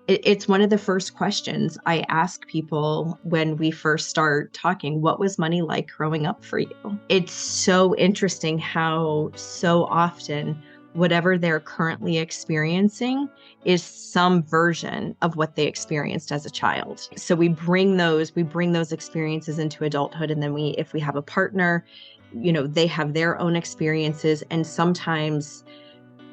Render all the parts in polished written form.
It's one of the first questions I ask people when we first start talking. What was money like growing up for you? It's so interesting how so often whatever they're currently experiencing is some version of what they experienced as a child. So we bring those experiences into adulthood. And then if we have a partner, they have their own experiences. And sometimes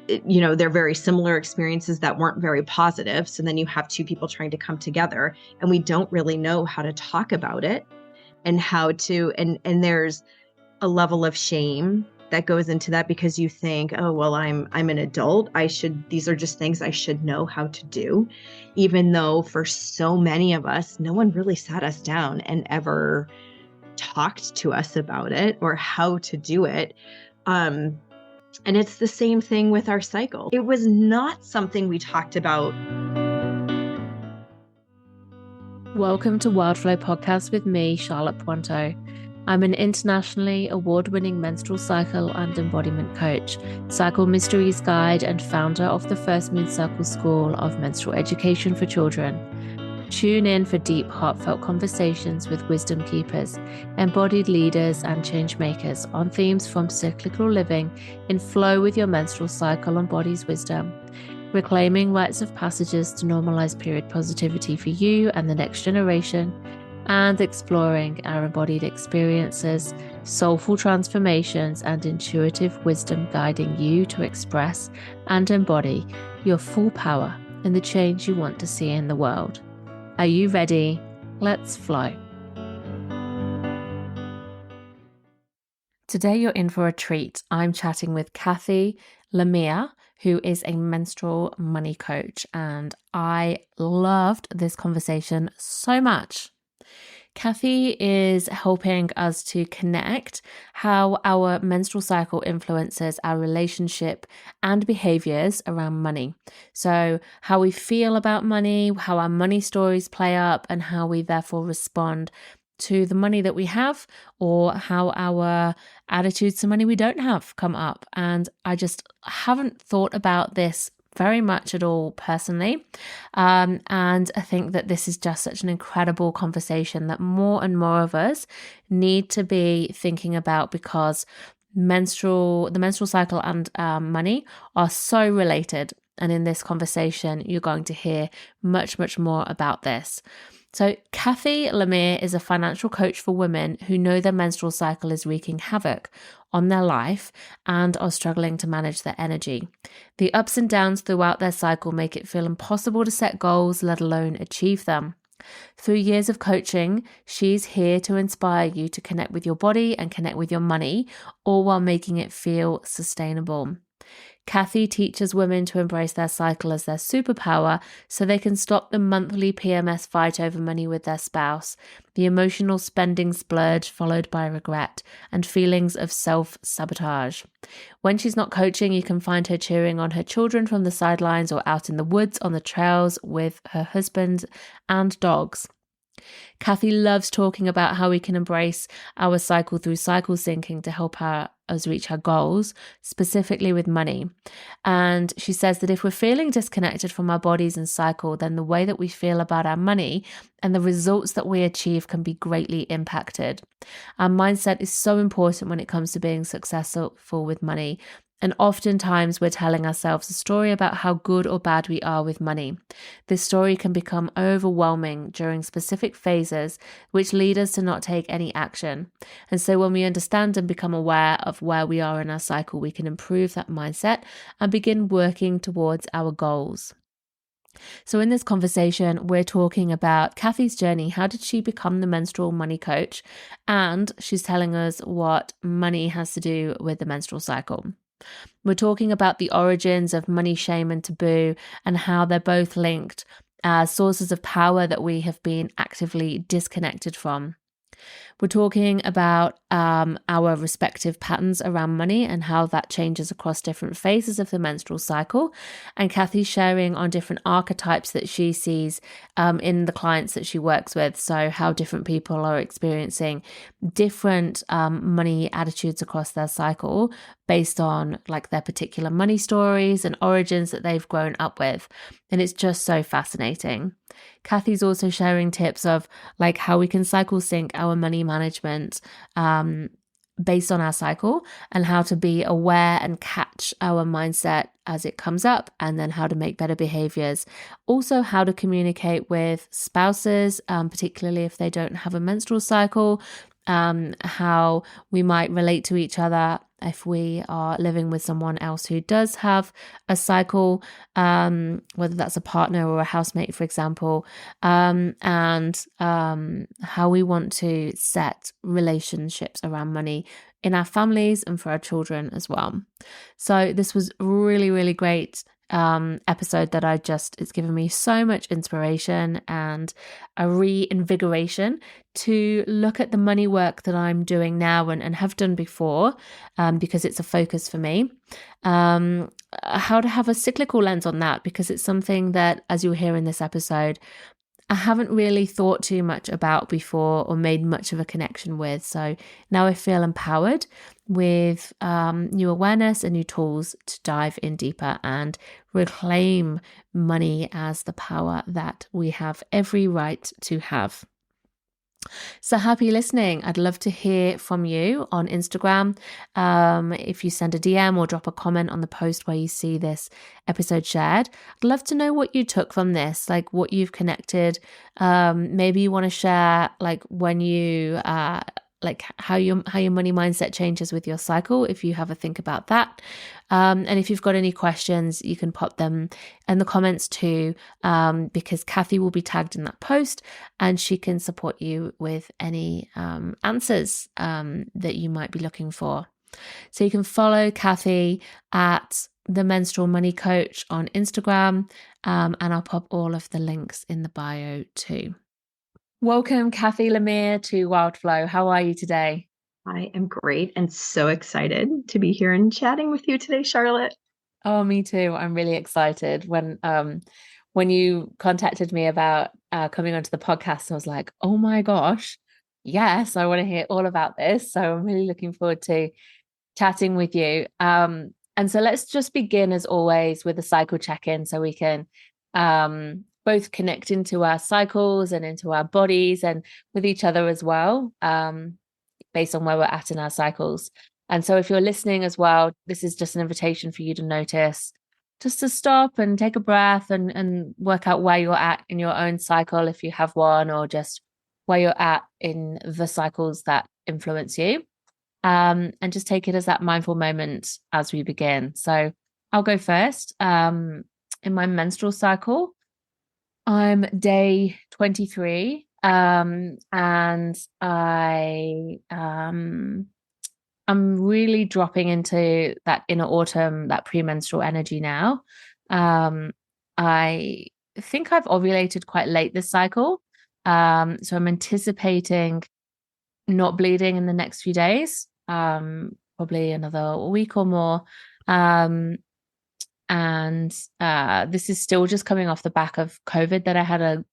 they're very similar experiences that weren't very positive. So then you have two people trying to come together and we don't really know how to talk about it and and there's a level of shame that goes into that because you think, oh, well, I'm an adult. These are just things I should know how to do. Even though for so many of us, no one really sat us down and ever talked to us about it or how to do it. And it's the same thing with our cycle. It was not something we talked about. Welcome to Wildflow Podcast with me, Charlotte Pointeau. I'm an internationally award-winning menstrual cycle and embodiment coach, cycle mysteries guide, and founder of the First Moon Circle School of Menstrual Education for Children. Tune in for deep, heartfelt conversations with wisdom keepers, embodied leaders, and change makers on themes from cyclical living in flow with your menstrual cycle and body's wisdom, reclaiming rites of passages to normalize period positivity for you and the next generation, and exploring our embodied experiences, soulful transformations, and intuitive wisdom guiding you to express and embody your full power and the change you want to see in the world. Are you ready? Let's flow. Today you're in for a treat. I'm chatting with Cathy Lemire, who is a menstrual money coach, and I loved this conversation so much. Cathy is helping us to connect how our menstrual cycle influences our relationship and behaviours around money. So how we feel about money, how our money stories play up, and how we therefore respond to the money that we have, or how our attitudes to money we don't have come up. And I just haven't thought about this very much at all personally. And I think that this is just such an incredible conversation that more and more of us need to be thinking about, because the menstrual cycle and money are so related. And in this conversation, you're going to hear much, much more about this. So Cathy Lemire is a financial coach for women who know their menstrual cycle is wreaking havoc on their life and are struggling to manage their energy. The ups and downs throughout their cycle make it feel impossible to set goals, let alone achieve them. Through years of coaching, she's here to inspire you to connect with your body and connect with your money, all while making it feel sustainable. Cathy teaches women to embrace their cycle as their superpower so they can stop the monthly PMS fight over money with their spouse, the emotional spending splurge followed by regret, and feelings of self-sabotage. When she's not coaching, you can find her cheering on her children from the sidelines or out in the woods on the trails with her husband and dogs. Cathy loves talking about how we can embrace our cycle through cycle syncing to help us reach our goals, specifically with money. And she says that if we're feeling disconnected from our bodies and cycle, then the way that we feel about our money and the results that we achieve can be greatly impacted. Our mindset is so important when it comes to being successful with money. And oftentimes we're telling ourselves a story about how good or bad we are with money. This story can become overwhelming during specific phases, which lead us to not take any action. And so when we understand and become aware of where we are in our cycle, we can improve that mindset and begin working towards our goals. So in this conversation, we're talking about Cathy's journey. How did she become the menstrual money coach? And she's telling us what money has to do with the menstrual cycle. We're talking about the origins of money, shame, and taboo, and how they're both linked as sources of power that we have been actively disconnected from. We're talking about our respective patterns around money and how that changes across different phases of the menstrual cycle. And Cathy's sharing on different archetypes that she sees in the clients that she works with. So how different people are experiencing different money attitudes across their cycle, based on like their particular money stories and origins that they've grown up with. And it's just so fascinating. Cathy's also sharing tips of like how we can cycle sync our money management based on our cycle, and how to be aware and catch our mindset as it comes up, and then how to make better behaviors. Also, how to communicate with spouses, particularly if they don't have a menstrual cycle, how we might relate to each other if we are living with someone else who does have a cycle, whether that's a partner or a housemate, for example, and how we want to set relationships around money in our families and for our children as well. So this was really, really great episode that it's given me so much inspiration and a reinvigoration to look at the money work that I'm doing now and have done before, because it's a focus for me. How to have a cyclical lens on that, because it's something that, as you'll hear in this episode, I haven't really thought too much about before or made much of a connection with. So now I feel empowered with new awareness and new tools to dive in deeper and reclaim money as the power that we have every right to have. So happy listening. I'd love to hear from you on Instagram. If you send a DM or drop a comment on the post where you see this episode shared, I'd love to know what you took from this, like what you've connected. Maybe you want to share like when you like how your money mindset changes with your cycle, if you have a think about that. And if you've got any questions, you can pop them in the comments too, because Cathy will be tagged in that post and she can support you with any answers that you might be looking for. So you can follow Cathy at the Menstrual Money Coach on Instagram, and I'll pop all of the links in the bio too. Welcome, Cathy Lemire, to Wildflow. How are you today? I am great and so excited to be here and chatting with you today, Charlotte. Oh, me too. I'm really excited. When you contacted me about coming onto the podcast, I was like, oh my gosh, yes, I want to hear all about this. So I'm really looking forward to chatting with you. And so let's just begin, as always, with a cycle check-in so we can both connect into our cycles and into our bodies and with each other as well, based on where we're at in our cycles. And so if you're listening as well, this is just an invitation for you to notice, just to stop and take a breath and work out where you're at in your own cycle, if you have one, or just where you're at in the cycles that influence you. And just take it as that mindful moment as we begin. So I'll go first. In my menstrual cycle, I'm day 23, and I'm really dropping into that inner autumn, that premenstrual energy now. I think I've ovulated quite late this cycle, so I'm anticipating not bleeding in the next few days, probably another week or more. And this is still just coming off the back of COVID that I had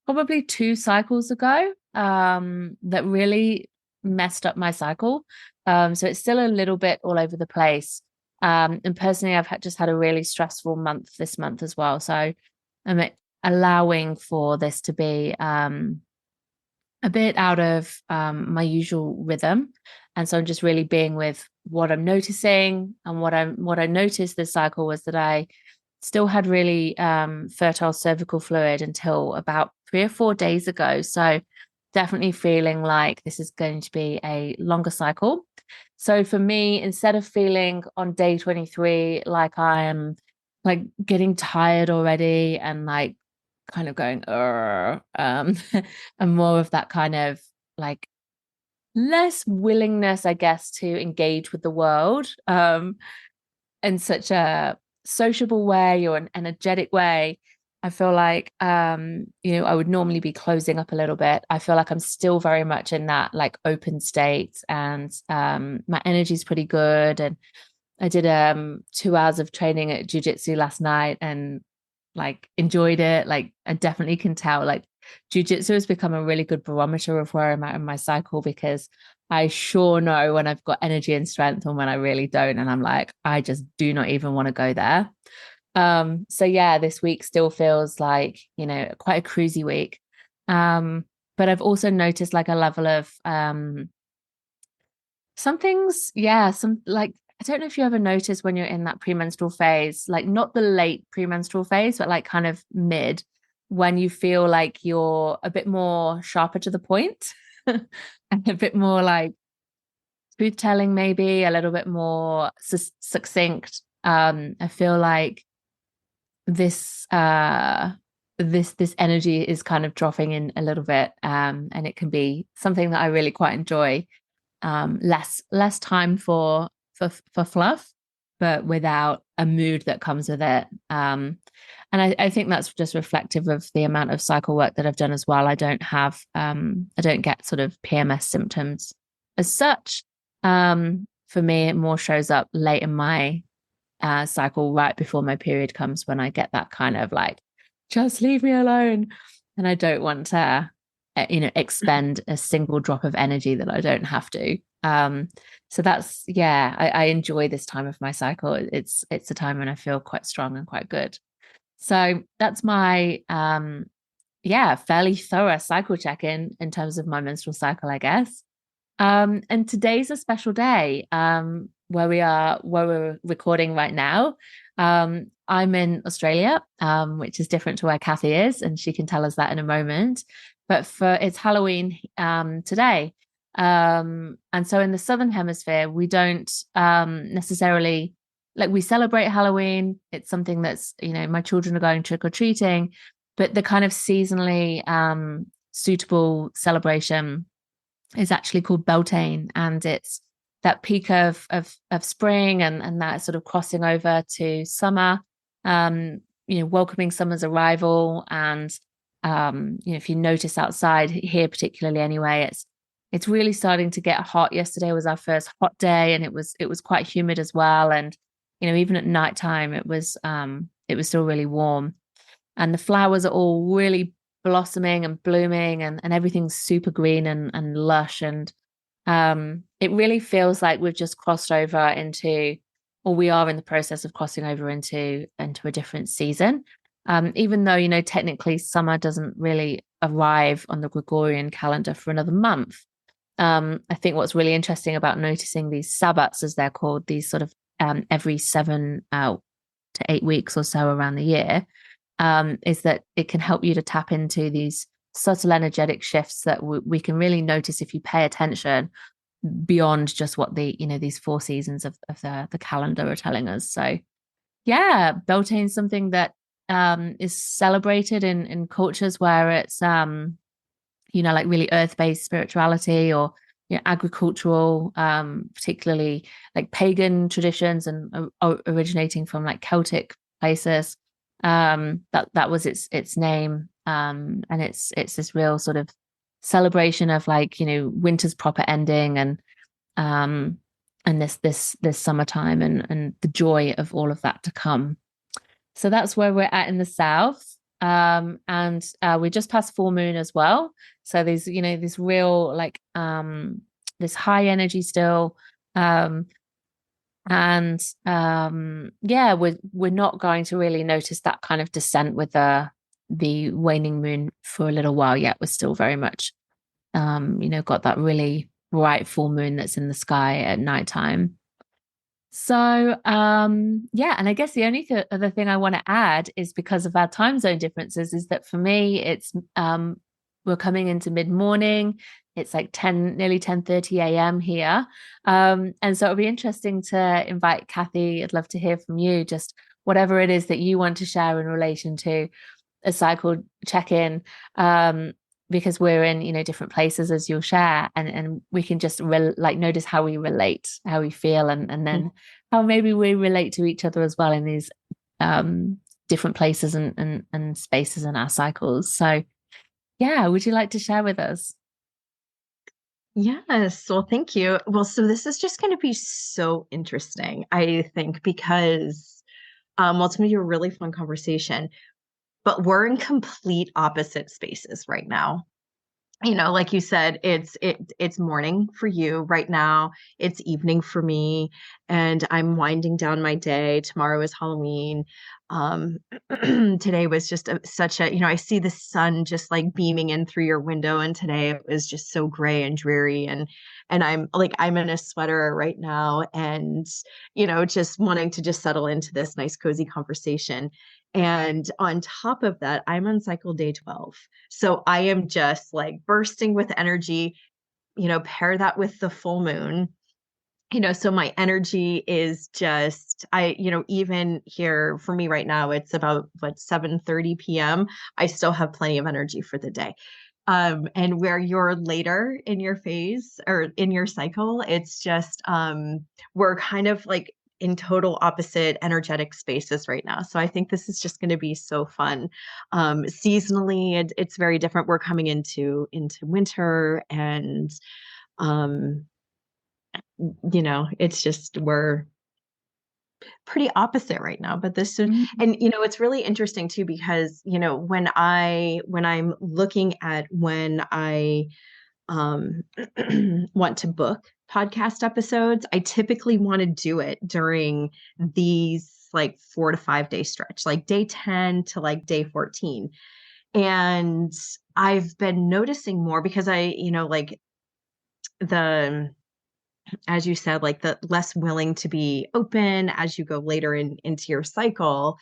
probably 2 cycles ago, that really messed up my cycle. So it's still a little bit all over the place. And personally, I've just had a really stressful month this month as well. So I'm allowing for this to be a bit out of my usual rhythm. And so I'm just really being with what I'm noticing. And what I noticed this cycle was that I still had really fertile cervical fluid until about 3 or 4 days ago. So definitely feeling like this is going to be a longer cycle. So for me, instead of feeling on day 23 like I am like getting tired already and like kind of going and more of that kind of like less willingness, I guess, to engage with the world in such a sociable way or an energetic way. I feel like I would normally be closing up a little bit. I feel like I'm still very much in that like open state, and my energy is pretty good. And I did 2 hours of training at jiu-jitsu last night and like enjoyed it. Like I definitely can tell like jiu-jitsu has become a really good barometer of where I'm at in my cycle, because I sure know when I've got energy and strength and when I really don't. And I'm like, I just do not even want to go there. So yeah, this week still feels like, quite a cruisy week. But I've also noticed like a level of some things, yeah, some like I don't know if you ever notice when you're in that premenstrual phase, like not the late premenstrual phase, but like kind of mid, when you feel like you're a bit more sharper to the point and a bit more like truth telling, maybe a little bit more succinct. I feel like this this energy is kind of dropping in a little bit, and it can be something that I really quite enjoy. Less time for fluff, but without a mood that comes with it. And I think that's just reflective of the amount of cycle work that I've done as well. I don't get sort of PMS symptoms as such. For me, it more shows up late in my cycle, right before my period comes, when I get that kind of like, just leave me alone. And I don't want to, expend a single drop of energy that I don't have to. So that's, yeah, I enjoy this time of my cycle. It's a time when I feel quite strong and quite good. So that's my yeah, fairly thorough cycle check-in in terms of my menstrual cycle, I guess. And today's a special day, where we're recording right now. I'm in Australia, which is different to where Cathy is, and she can tell us that in a moment. But it's Halloween today. And so in the Southern Hemisphere, we don't necessarily like we celebrate Halloween. It's something that's, my children are going trick-or-treating, but the kind of seasonally suitable celebration is actually called Beltane, and it's that peak of spring and that sort of crossing over to summer, welcoming summer's arrival. And if you notice outside here, particularly anyway, it's really starting to get hot. Yesterday was our first hot day, and it was quite humid as well. And even at nighttime, it was still really warm, and the flowers are all really blossoming and blooming, and everything's super green and lush. And it really feels like we've just crossed over into, or we are in the process of crossing over into a different season. Even though, technically summer doesn't really arrive on the Gregorian calendar for another month. I think what's really interesting about noticing these sabbats, as they're called, these sort of every 7 to 8 weeks or so around the year, is that it can help you to tap into these subtle energetic shifts that we can really notice if you pay attention beyond just what these 4 seasons of the calendar are telling us. So yeah, Beltane is something that is celebrated in cultures where it's like really earth-based spirituality, or agricultural, particularly like pagan traditions, and originating from like Celtic places. That was its name, and it's this real sort of celebration of like winter's proper ending, and this summertime, and the joy of all of that to come. So that's where we're at in the south. And we just passed full moon as well. So there's this real like this high energy still. And yeah, we're not going to really notice that kind of descent with the waning moon for a little while yet. We're still very much got that really bright full moon that's in the sky at nighttime. So yeah, and I guess the only other thing I want to add is, because of our time zone differences, is that for me it's we're coming into mid-morning. It's like nearly 10:30 a.m. here. And so it'll be interesting to invite Cathy. I'd love to hear from you, just whatever it is that you want to share in relation to a cycle check-in, because we're in different places, as you'll share, and we can just like notice how we relate, how we feel, and then how maybe we relate to each other as well in these different places and spaces in our cycles. So yeah, would you like to share with us? Yes. Well, thank you. Well, so this is just going to be so interesting, I think, because it's going to be a really fun conversation, but we're in complete opposite spaces right now. like you said, it's morning for you right now. It's evening for me, and I'm winding down my day. Tomorrow is Halloween. Um, today was just such a, I see the sun just like beaming in through your window, and today it was just so gray and dreary, and I'm in a sweater right now, and just wanting to just settle into this nice cozy conversation. And on top of that, I'm on cycle day 12. So I am just like bursting with energy, pair that with the full moon. So my energy is just, even here for me right now, it's about 7:30 p.m. I still have plenty of energy for the day. And where you're later in your phase or in your cycle, it's just we're kind of like in total opposite energetic spaces right now. So I think this is just going to be so fun. Seasonally, it's very different. We're coming into winter, and um, it's just we're pretty opposite right now. But this is, Mm. and it's really interesting too, because when I'm looking at when I um want to book podcast episodes, I typically want to do it during these like 4 to 5 day stretch, like day 10 to like day 14. And I've been noticing more because like the as you said, like the less willing to be open as you go later into your cycle,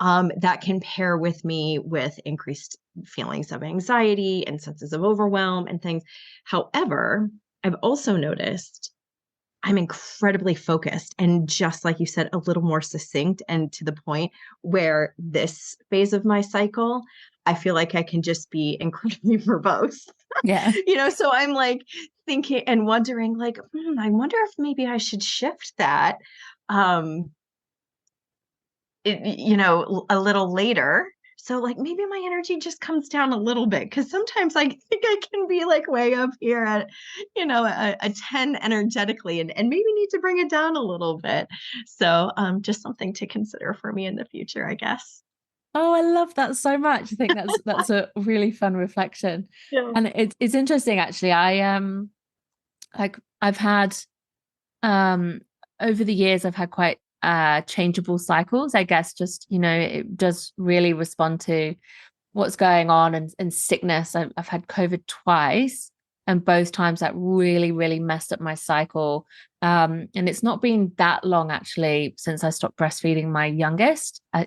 that can pair with me with increased feelings of anxiety and senses of overwhelm and things. However, I've also noticed I'm incredibly focused and, just like you said, a little more succinct and to the point, where this phase of my cycle, I feel like I can just be incredibly verbose. Yeah. So I'm like thinking and wondering, like, I wonder if maybe I should shift that. Um, a little later. So like maybe my energy just comes down a little bit, because sometimes I think I can be like way up here at, a 10 energetically, and maybe need to bring it down a little bit. So just something to consider for me in the future, I guess. Oh, I love that so much. I think that's a really fun reflection. Yeah. And it's interesting actually. Like I've had um over the years I've had quite changeable cycles. I guess just, it does really respond to what's going on, and sickness. I've had COVID twice, and both times that really, really messed up my cycle. And it's not been that long actually since I stopped breastfeeding my youngest. I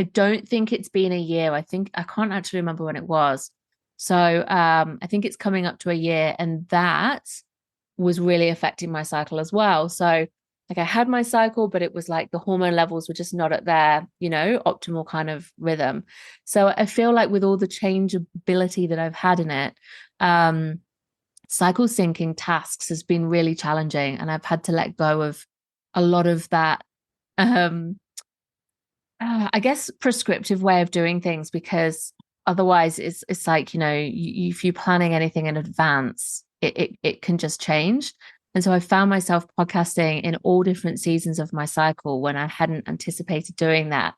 don't think it's been a year. I can't actually remember when it was. So I think it's coming up to a year, and that was really affecting my cycle as well. So like I had my cycle, but it was like the hormone levels were just not at their, optimal kind of rhythm. So I feel like with all the changeability that I've had in it, cycle syncing tasks has been really challenging, and I've had to let go of a lot of that, I guess, prescriptive way of doing things, because otherwise it's like, if you're planning anything in advance, it can just change. And so I found myself podcasting in all different seasons of my cycle when I hadn't anticipated doing that,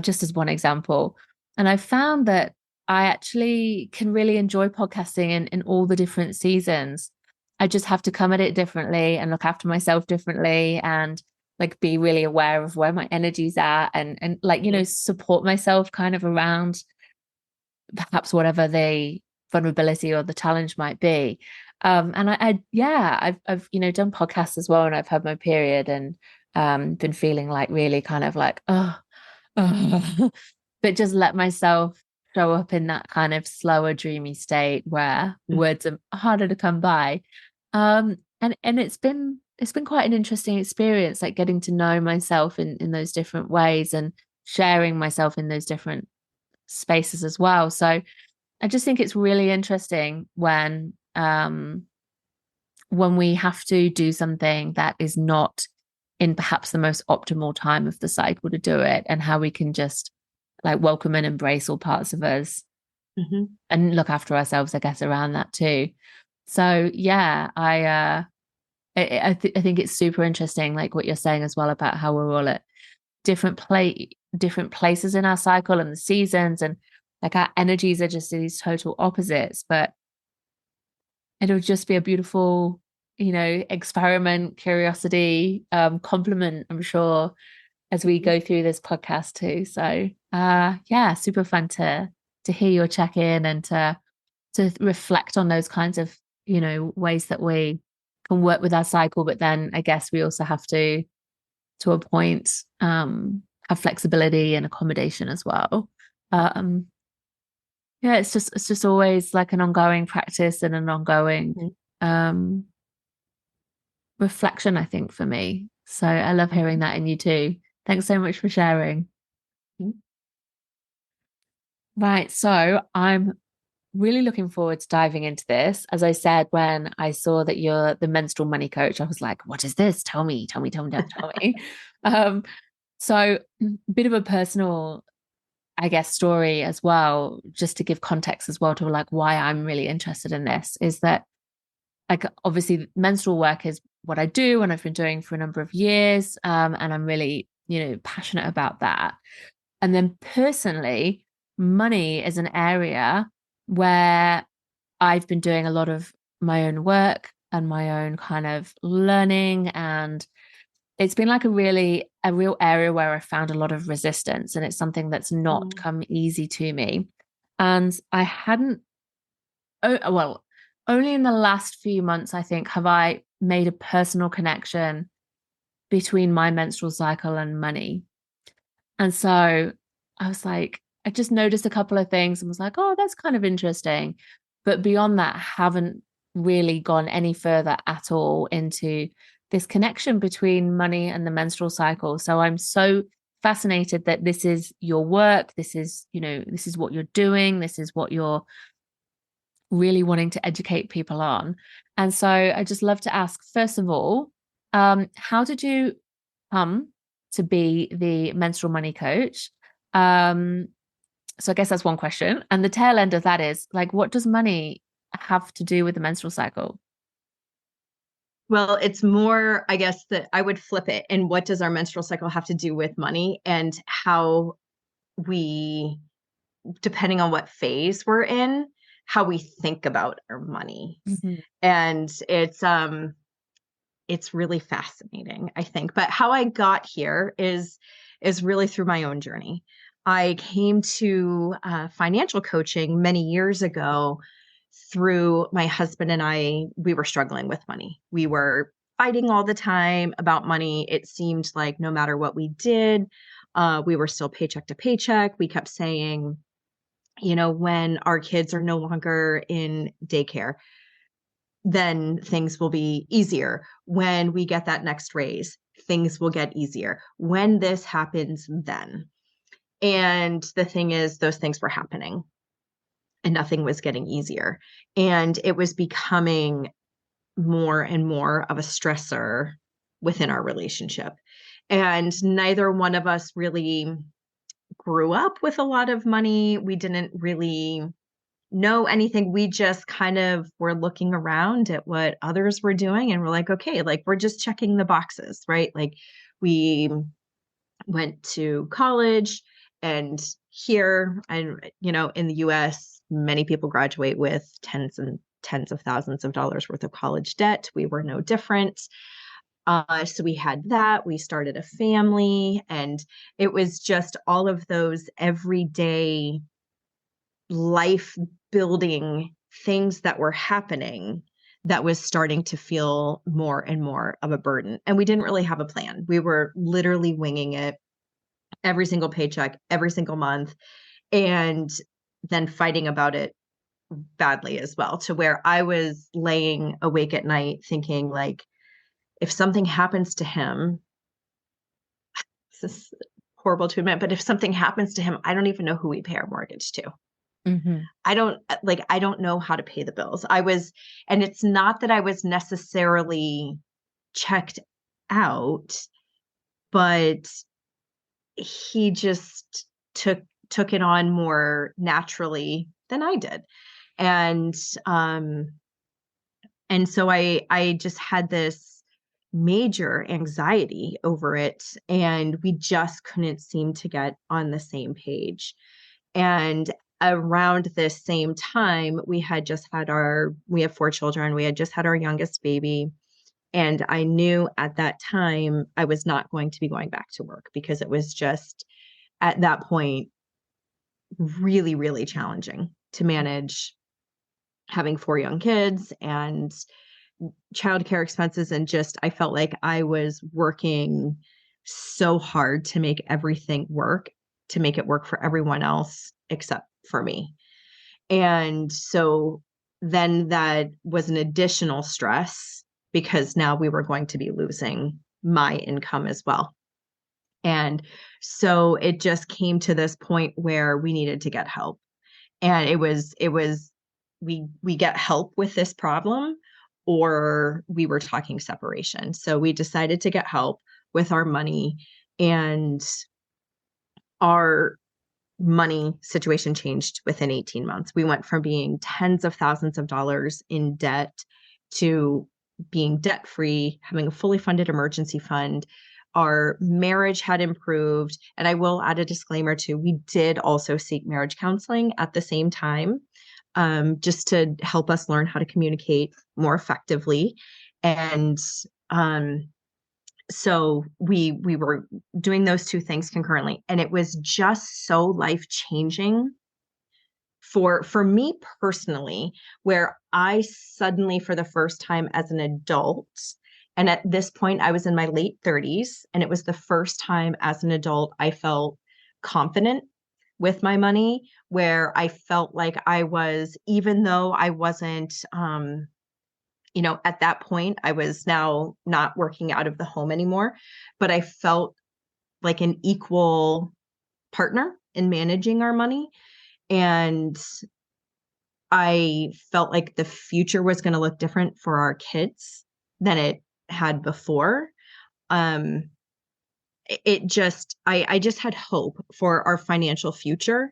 just as one example. And I found that I actually can really enjoy podcasting in all the different seasons. I just have to come at it differently and look after myself differently, and like be really aware of where my energy's at, and like, support myself kind of around perhaps whatever the vulnerability or the challenge might be. And I've done podcasts as well, and I've had my period, and been feeling like really kind of like, but just let myself show up in that kind of slower, dreamy state where words are harder to come by. And it's been quite an interesting experience, like getting to know myself in those different ways, and sharing myself in those different spaces as well. So I just think it's really interesting when we have to do something that is not in perhaps the most optimal time of the cycle to do it, and how we can just like welcome and embrace all parts of us, and look after ourselves, I guess, around that too. So yeah, I think it's super interesting, like what you're saying as well, about how we're all at different places in our cycle and the seasons, and Like our energies are just these total opposites, but it'll just be a beautiful, experiment, curiosity, compliment, I'm sure, as we go through this podcast too. So yeah, super fun to hear your check-in and to reflect on those kinds of, ways that we can work with our cycle. But then I guess we also have to a point, have flexibility and accommodation as well. Um, yeah, it's just always like an ongoing practice and an ongoing um reflection, I think, for me. So I love hearing that in you too. Thanks so much for sharing. Right. So I'm really looking forward to diving into this. As I said, when I saw that you're the menstrual money coach, I was like, what is this? Tell me, tell me, tell me, tell me. Um, so bit of a personal, I guess, story as well, just to give context as well to like why I'm really interested in this is that like obviously menstrual work is what I do and I've been doing for a number of years. And I'm really, passionate about that. And then personally, money is an area where I've been doing a lot of my own work and my own kind of learning. And it's been like a real area where I found a lot of resistance. And it's something that's not come easy to me. And I hadn't, well, only in the last few months, I think, have I made a personal connection between my menstrual cycle and money. And so I was like, I just noticed a couple of things and was like, oh, that's kind of interesting. But beyond that, haven't really gone any further at all into this connection between money and the menstrual cycle. So I'm so fascinated that this is your work. This is, this is what you're doing. This is what you're really wanting to educate people on. And so I just love to ask, first of all, how did you come to be the menstrual money coach? So I guess that's one question. And the tail end of that is like, what does money have to do with the menstrual cycle? Well, it's more, I guess, that I would flip it. And what does our menstrual cycle have to do with money and how we, depending on what phase we're in, how we think about our money. And it's really fascinating, I think. But how I got here is really through my own journey. I came to financial coaching many years ago through my husband and I. We were struggling with money. We were fighting all the time about money. It seemed like no matter what we did, we were still paycheck to paycheck. We kept saying, when our kids are no longer in daycare, then things will be easier. When we get that next raise, things will get easier. When this happens, then. And the thing is, those things were happening and nothing was getting easier. And it was becoming more and more of a stressor within our relationship. And neither one of us really grew up with a lot of money. We didn't really know anything. We just kind of were looking around at what others were doing and we're like, okay, like we're just checking the boxes, right? Like we went to college and here and in the US, many people graduate with tens and tens of thousands of dollars worth of college debt. We were no different. So we had that. We started a family, and it was just all of those everyday life building things that were happening that was starting to feel more and more of a burden. And we didn't really have a plan. We were literally winging it every single paycheck, every single month, and then fighting about it badly as well, to where I was laying awake at night thinking, like, if something happens to him, this is horrible to admit, but if something happens to him, I don't even know who we pay our mortgage to. I don't know how to pay the bills. And it's not that I was necessarily checked out, but he just took it on more naturally than I did. And so I just had this major anxiety over it, and we just couldn't seem to get on the same page. And around this same time, we have 4 children. We had just had our youngest baby. And I knew at that time I was not going to be going back to work because it was just at that point really, really challenging to manage having 4 young kids and childcare expenses. And just, I felt like I was working so hard to make everything work, to make it work for everyone else except for me. And so then that was an additional stress because now we were going to be losing my income as well. And so it just came to this point where we needed to get help. And we get help with this problem, or we were talking separation. So we decided to get help with our money, and our money situation changed within 18 months. We went from being tens of thousands of dollars in debt to being debt free, having a fully funded emergency fund. Our marriage had improved. And I will add a disclaimer too. We did also seek marriage counseling at the same time, just to help us learn how to communicate more effectively. And so we were doing those 2 things concurrently, and it was just so life-changing for me personally, where I suddenly, for the first time as an adult, and at this point I was in my late 30s, and it was the first time as an adult I felt confident with my money, where I felt like I was, even though I wasn't, at that point, I was now not working out of the home anymore, but I felt like an equal partner in managing our money. And I felt like the future was going to look different for our kids than it had before. Um, I just had hope for our financial future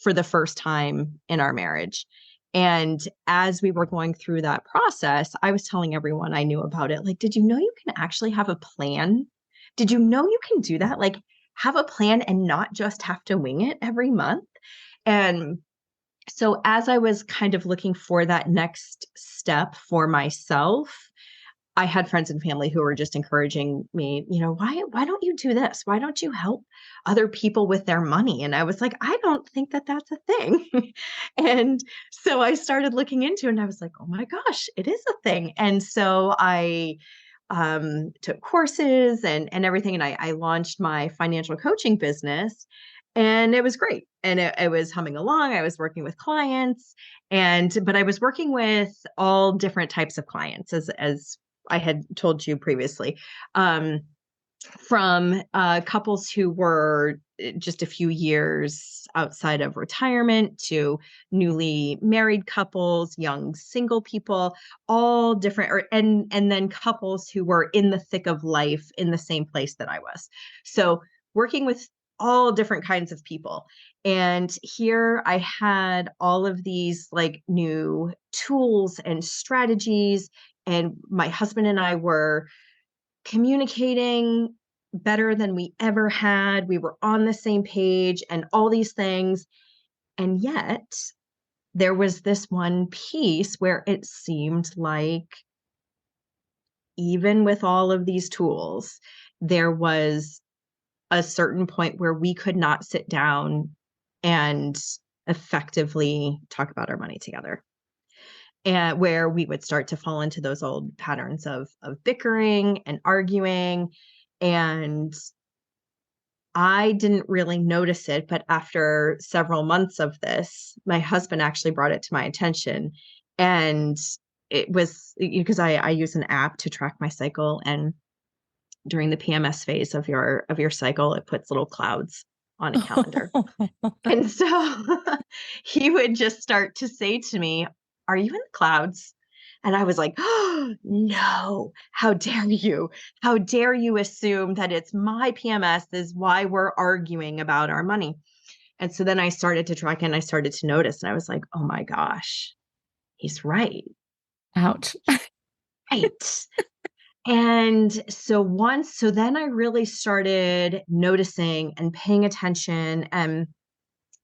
for the first time in our marriage. And as we were going through that process, I was telling everyone I knew about it, like, did you know you can actually have a plan? Did you know you can do that? Like, have a plan and not just have to wing it every month. And so as I was kind of looking for that next step for myself, I had friends and family who were just encouraging me, why don't you do this? Why don't you help other people with their money? And I was like, I don't think that that's a thing. And so I started looking into it, and I was like, oh my gosh, it is a thing. And so I took courses and everything. And I launched my financial coaching business, and it was great. And it was humming along. I was working with clients, but I was working with all different types of clients, as I had told you previously, from couples who were just a few years outside of retirement, to newly married couples, young single people, all different, and then couples who were in the thick of life in the same place that I was. So working with all different kinds of people. And here I had all of these like new tools and strategies, and my husband and I were communicating better than we ever had. We were on the same page and all these things. And yet there was this one piece where it seemed like, even with all of these tools, there was a certain point where we could not sit down and effectively talk about our money together. And where we would start to fall into those old patterns of bickering and arguing. And I didn't really notice it, but after several months of this, my husband actually brought it to my attention. And it was because I use an app to track my cycle, and during the PMS phase of your cycle, it puts little clouds on a calendar. And so he would just start to say to me, "Are you in the clouds?" And I was like, "Oh, no, how dare you? How dare you assume that it's my PMS is why we're arguing about our money?" And so then I started to track, and I started to notice, and I was like, "Oh my gosh, he's right." Ouch. Right. And so then I really started noticing and paying attention, and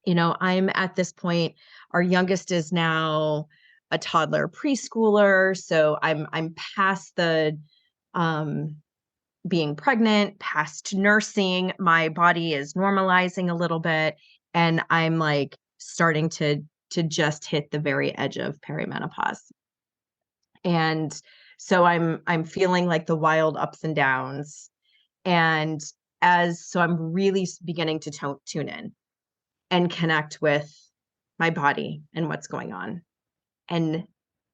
I'm at this point, our youngest is now a toddler preschooler. So I'm past the being pregnant, past nursing. My body is normalizing a little bit. And I'm like starting to just hit the very edge of perimenopause. And so I'm feeling like the wild ups and downs. And so I'm really beginning to tune in and connect with my body and what's going on. And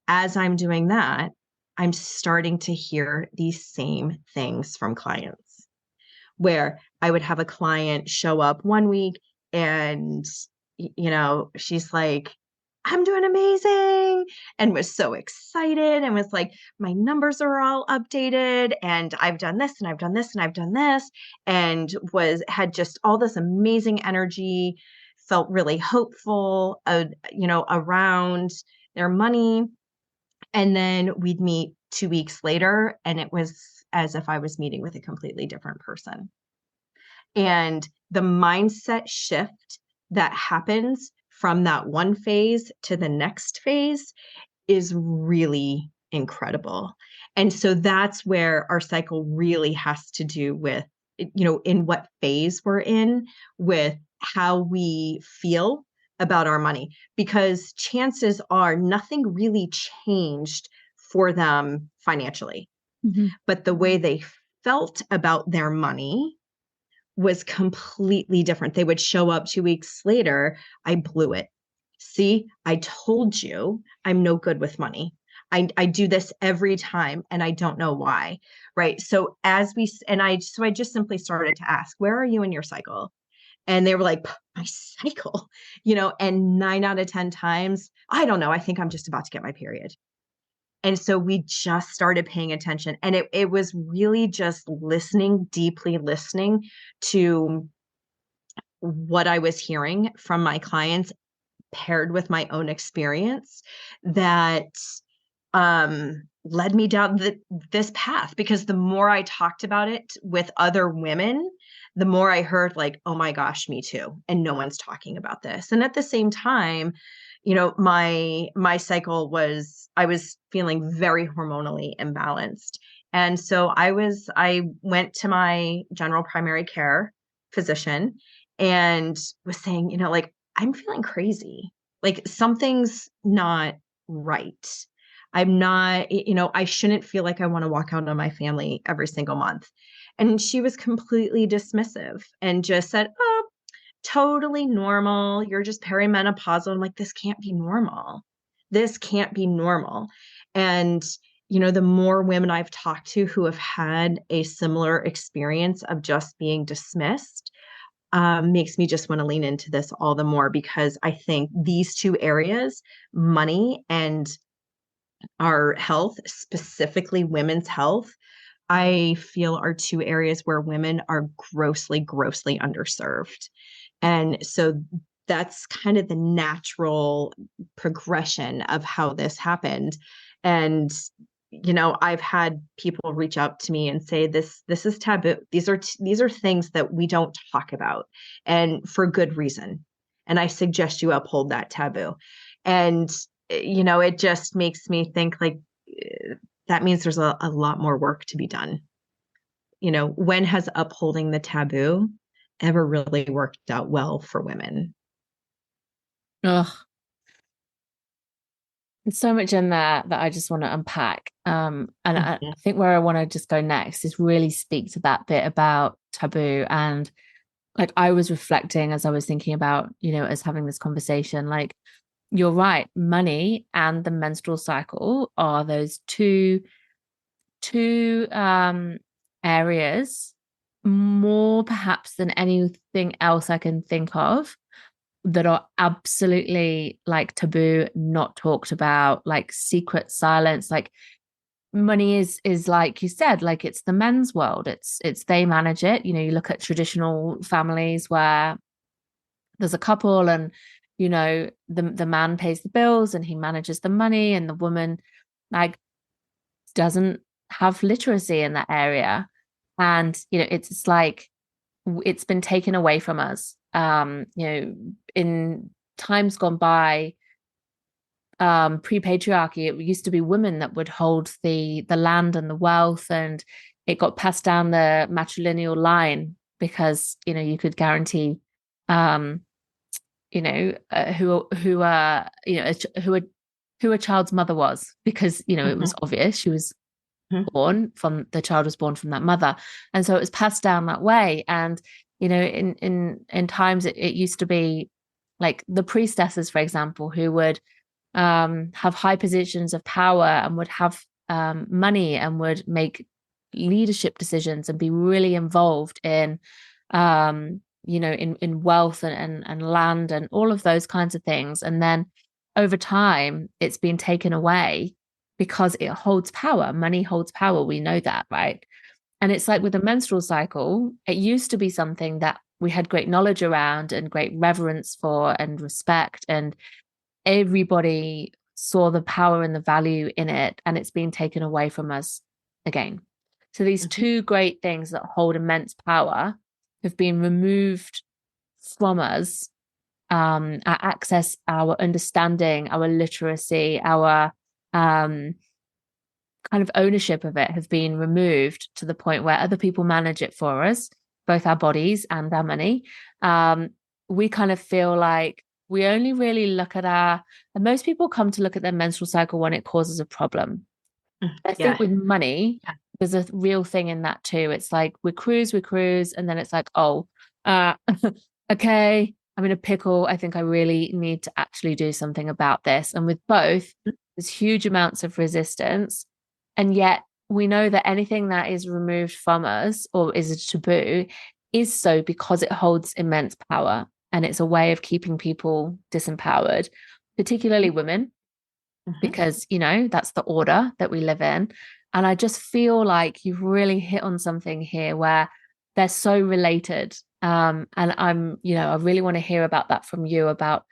as I'm doing that, I'm starting to hear these same things from clients where I would have a client show up one week and, she's like, I'm doing amazing, and was so excited and was like, my numbers are all updated and I've done this and I've done this and I've done this, and had just all this amazing energy, felt really hopeful, around their money. And then we'd meet 2 weeks later, and it was as if I was meeting with a completely different person. And the mindset shift that happens from that one phase to the next phase is really incredible. And so that's where our cycle really has to do with, in what phase we're in, with how we feel about our money, because chances are nothing really changed for them financially, but the way they felt about their money was completely different. They would show up 2 weeks later, I blew it. See, I told you I'm no good with money. I do this every time and I don't know why. Right. So I just simply started to ask, where are you in your cycle? And they were like, my cycle, and 9 out of 10 times, I don't know. I think I'm just about to get my period. And so we just started paying attention, and it was really just deeply listening to what I was hearing from my clients paired with my own experience that led me down this path. Because the more I talked about it with other women, the more I heard like, oh my gosh, me too. And no one's talking about this. And at the same time, my cycle I was feeling very hormonally imbalanced. And so I went to my general primary care physician and was saying, like, I'm feeling crazy. Like something's not right. I'm not, I shouldn't feel like I want to walk out on my family every single month. And she was completely dismissive and just said, oh, totally normal. You're just perimenopausal. I'm like, this can't be normal. This can't be normal. And, the more women I've talked to who have had a similar experience of just being dismissed, makes me just want to lean into this all the more, because I think these two areas, money and our health, specifically women's health, I feel are two areas where women are grossly, grossly underserved. And so that's kind of the natural progression of how this happened. And I've had people reach out to me and say this is taboo. These are things that we don't talk about, and for good reason. And I suggest you uphold that taboo. And it just makes me think like that means there's a lot more work to be done. When has upholding the taboo ever really worked out well for women? Ugh. There's so much in there that I just want to unpack. And I think where I want to just go next is really speak to that bit about taboo. And like I was reflecting as I was thinking about, us having this conversation, like you're right, money and the menstrual cycle are those two areas, more perhaps than anything else I can think of, that are absolutely like taboo, not talked about, like secret silence. Like money is like you said, like it's the men's world. It's they manage it. You look at traditional families where there's a couple and the man pays the bills and he manages the money, and the woman like doesn't have literacy in that area. And it's like it's been taken away from us. in times gone by, pre-patriarchy, it used to be women that would hold the land and the wealth, and it got passed down the matrilineal line because you could guarantee who a child's mother was, because it was obvious she was the child was born from that mother, and so it was passed down that way. And in times it used to be like the priestesses, for example, who would have high positions of power and would have money and would make leadership decisions and be really involved in in wealth and land and all of those kinds of things. And then over time it's been taken away because it holds power. Money holds power, we know that, right? And it's like with the menstrual cycle, it used to be something that we had great knowledge around and great reverence for and respect, and everybody saw the power and the value in it, and it's been taken away from us again. So these two great things that hold immense power have been removed from us. Our access, our understanding, our literacy, our kind of ownership of it have been removed to the point where other people manage it for us, both our bodies and our money. We kind of feel like we only really look at and most people come to look at their menstrual cycle when it causes a problem. I think with money, there's a real thing in that too. It's like we cruise, and then it's like, okay, I'm in a pickle. I think I really need to actually do something about this. And with both, there's huge amounts of resistance. And yet we know that anything that is removed from us or is a taboo is so because it holds immense power. And it's a way of keeping people disempowered, particularly women, because, that's the order that we live in. And I just feel like you've really hit on something here where they're so related. And I really want to hear about that from you, about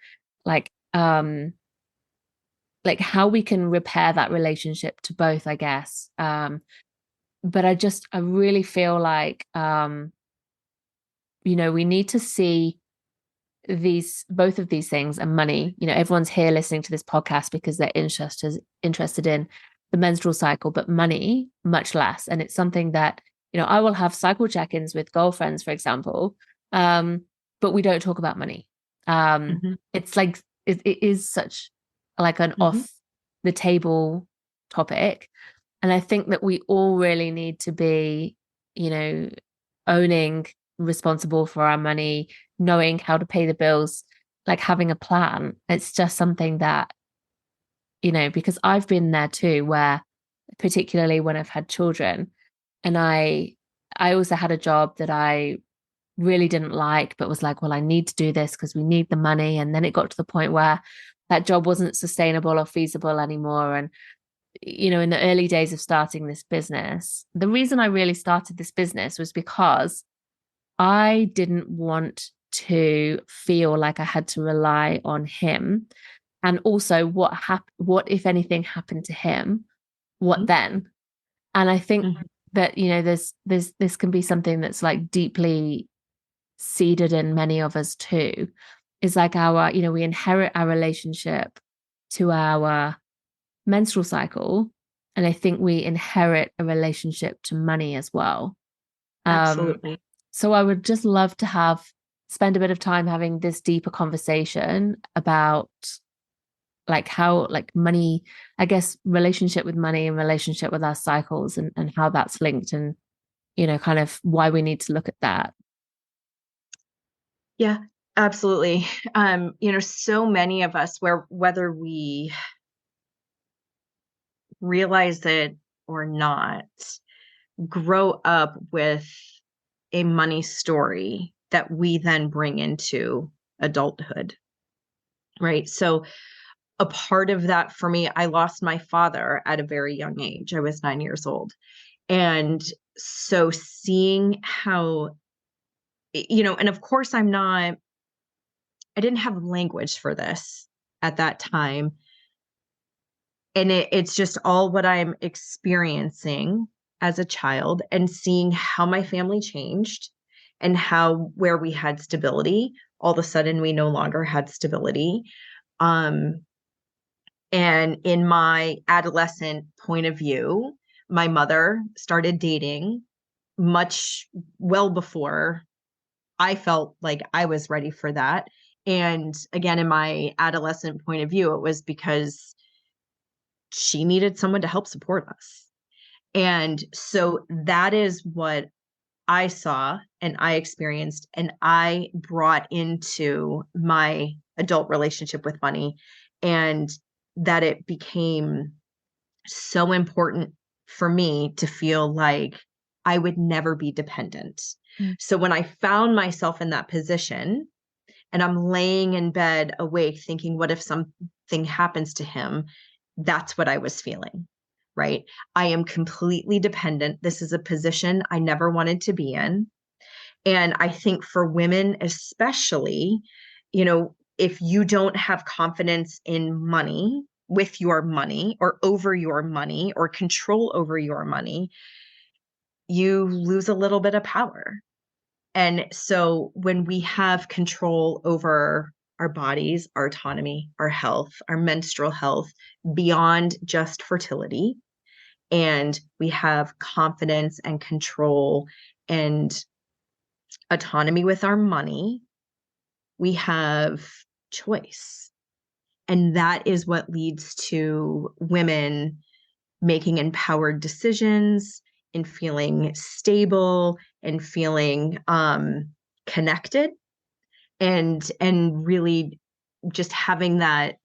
like how we can repair that relationship to both, I guess. But I really feel like, we need to see both of these things. And money, everyone's here listening to this podcast because they're interested in the menstrual cycle, but money much less. And it's something that I will have cycle check-ins with girlfriends, for example, but we don't talk about money. It's like it is such like an off the table topic, and I think that we all really need to be owning, responsible for our money, knowing how to pay the bills, like having a plan. It's just something that because I've been there too, where particularly when I've had children, and I also had a job that I really didn't like, but was like, well, I need to do this because we need the money. And then it got to the point where that job wasn't sustainable or feasible anymore. And in the early days of starting this business, the reason I really started this business was because I didn't want to feel like I had to rely on him. And also what if anything happened to him, what then? And I think that, this can be something that's like deeply seeded in many of us too, is like we inherit our relationship to our menstrual cycle. And I think we inherit a relationship to money as well. Absolutely. So I would just love to spend a bit of time having this deeper conversation about like how like money, I guess, relationship with money and relationship with our cycles, and how that's linked, and kind of why we need to look at that. Yeah, absolutely. So many of us, whether we realize it or not, grow up with a money story that we then bring into adulthood, right? So a part of that for me, I lost my father at a very young age. I was 9 years old. And so seeing how, and of course I didn't have language for this at that time. And it's just all what I'm experiencing as a child, and seeing how my family changed and where we had stability all of a sudden we no longer had stability. Um, and in my adolescent point of view, my mother started dating much well before I felt like I was ready for that. And again, in my adolescent point of view, it was because she needed someone to help support us. And so that is what I saw and I experienced and I brought into my adult relationship with money, and that it became so important for me to feel like I would never be dependent. Mm. So when I found myself in that position and I'm laying in bed awake thinking, what if something happens to him? That's what I was feeling, right? I am completely dependent. This is a position I never wanted to be in. And I think for women, especially, if you don't have confidence in money, with your money or over your money or control over your money, you lose a little bit of power. And so when we have control over our bodies, our autonomy, our health, our menstrual health beyond just fertility, and we have confidence and control and autonomy with our money, we have choice. And that is what leads to women making empowered decisions and feeling stable and feeling connected, and really just having that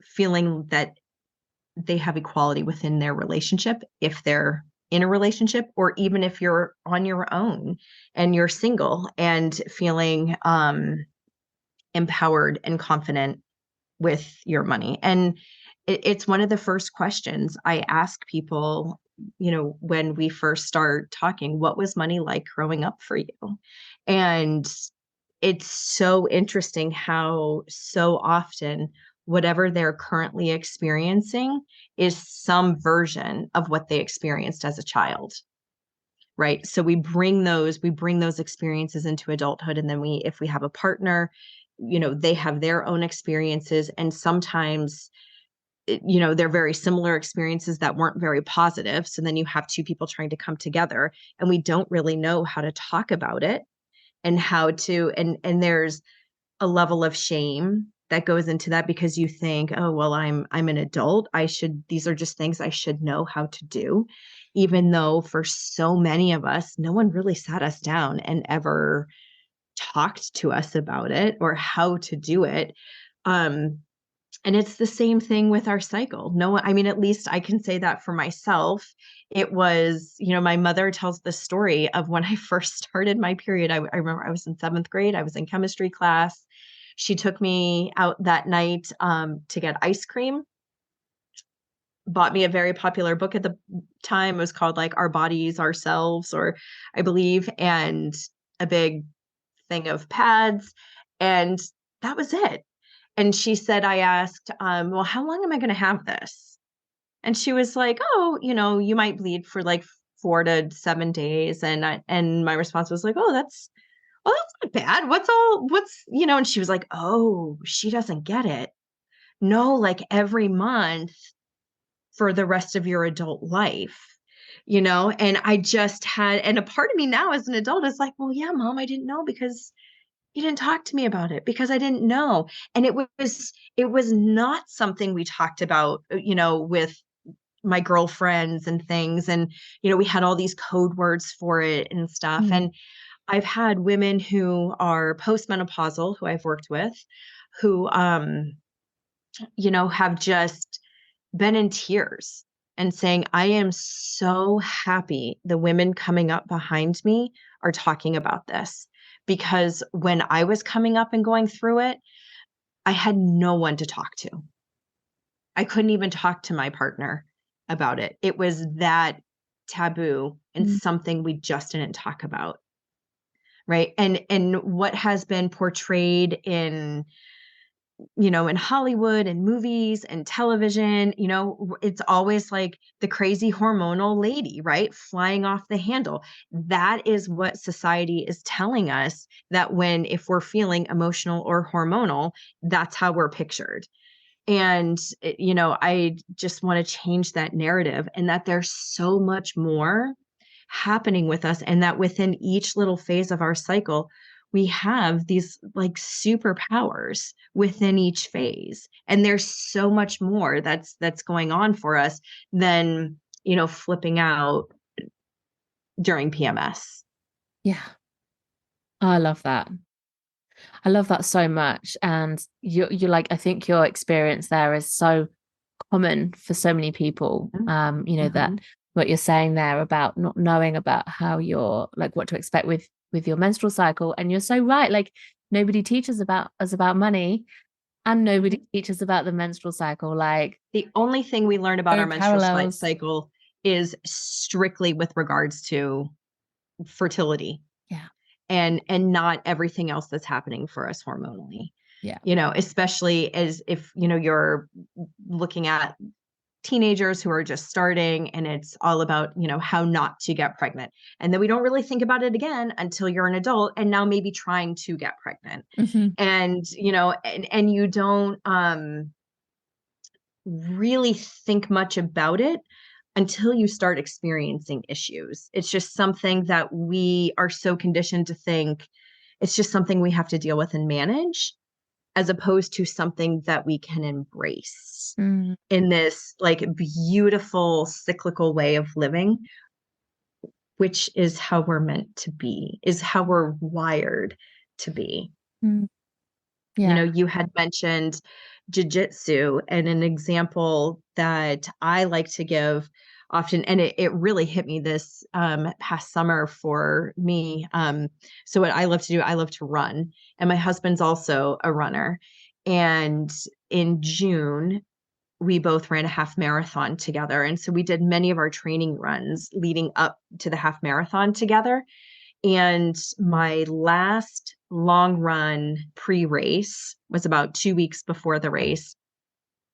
feeling that they have equality within their relationship if they're in a relationship, or even if you're on your own and you're single, and feeling empowered and confident with your money. And it's one of the first questions I ask people, when we first start talking, what was money like growing up for you? And it's so interesting how so often whatever they're currently experiencing is some version of what they experienced as a child. Right. So we bring those experiences into adulthood. And then if we have a partner, they have their own experiences. And sometimes, they're very similar experiences that weren't very positive. So then you have two people trying to come together and we don't really know how to talk about it, and how to, and there's a level of shame that goes into that, because you think, oh, well, I'm an adult. These are just things I should know how to do. Even though for so many of us, no one really sat us down and ever talked to us about it or how to do it. And it's the same thing with our cycle. No, I mean, at least I can say that for myself. It was, my mother tells the story of when I first started my period. I remember I was in 7th grade. I was in chemistry class. She took me out that night to get ice cream, bought me a very popular book at the time. It was called like Our Bodies, Ourselves, or I believe, and a big thing of pads. And that was it. And she said, I asked, well, how long am I going to have this? And she was like, oh, you might bleed for like 4 to 7 days. And my response was like, that's not bad. And she was like, oh, she doesn't get it. No, like every month for the rest of your adult life, and I just had, and a part of me now as an adult is like, well, yeah, mom, I didn't know because you didn't talk to me about it, because I didn't know. And it was not something we talked about, with my girlfriends and things. And, we had all these code words for it and stuff. Mm. And I've had women who are postmenopausal, who I've worked with, who, have just been in tears and saying, I am so happy the women coming up behind me are talking about this, because when I was coming up and going through it, I had no one to talk to. I couldn't even talk to my partner about it. It was that taboo and Mm. something we just didn't talk about. Right. And what has been portrayed in in Hollywood and movies and television, it's always like the crazy hormonal lady, right? Flying off the handle. That is what society is telling us, that if we're feeling emotional or hormonal, that's how we're pictured. And, I just want to change that narrative, and that there's so much more happening with us, and that within each little phase of our cycle, we have these like superpowers within each phase. And there's so much more that's going on for us than, flipping out during PMS. Yeah. I love that. I love that so much. And you're like, I think your experience there is so common for so many people. That what you're saying there about not knowing about how you're like what to expect with your menstrual cycle. And you're so right. Like nobody teaches us about money, and nobody teaches about the menstrual cycle. Like the only thing we learn about our menstrual cycle is strictly with regards to fertility. Yeah. And not everything else that's happening for us hormonally. Yeah. Especially as if, you're looking at teenagers who are just starting, and it's all about, how not to get pregnant. And then we don't really think about it again until you're an adult and now maybe trying to get pregnant. And, and you don't really think much about it until you start experiencing issues. It's just something that we are so conditioned to think it's just something we have to deal with and manage, as opposed to something that we can embrace in this like beautiful cyclical way of living, which is how we're meant to be, is how we're wired to be. Yeah. You had mentioned jiu-jitsu, and an example that I like to give often, and it really hit me this past summer for me. So what I love to do, I love to run, and my husband's also a runner. And in June, we both ran a half marathon together. And so we did many of our training runs leading up to the half marathon together. And my last long run pre-race was about 2 weeks before the race.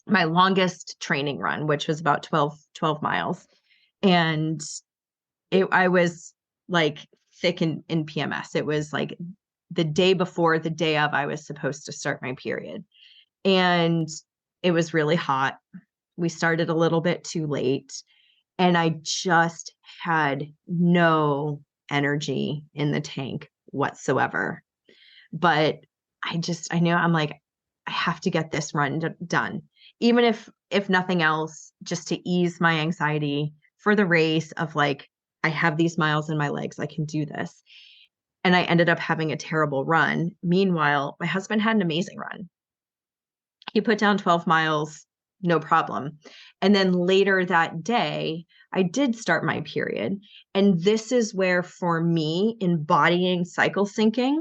My longest training run, which was about 12 miles. And I was like thick in PMS. It was like the day before, the day of, I was supposed to start my period. And it was really hot. We started a little bit too late. And I just had no energy in the tank whatsoever. But I knew, I'm like, I have to get this run done. Even if nothing else, just to ease my anxiety for the race of like, I have these miles in my legs, I can do this. And I ended up having a terrible run. Meanwhile, my husband had an amazing run. He put down 12 miles, no problem. And then later that day, I did start my period. And this is where, for me, embodying cycle syncing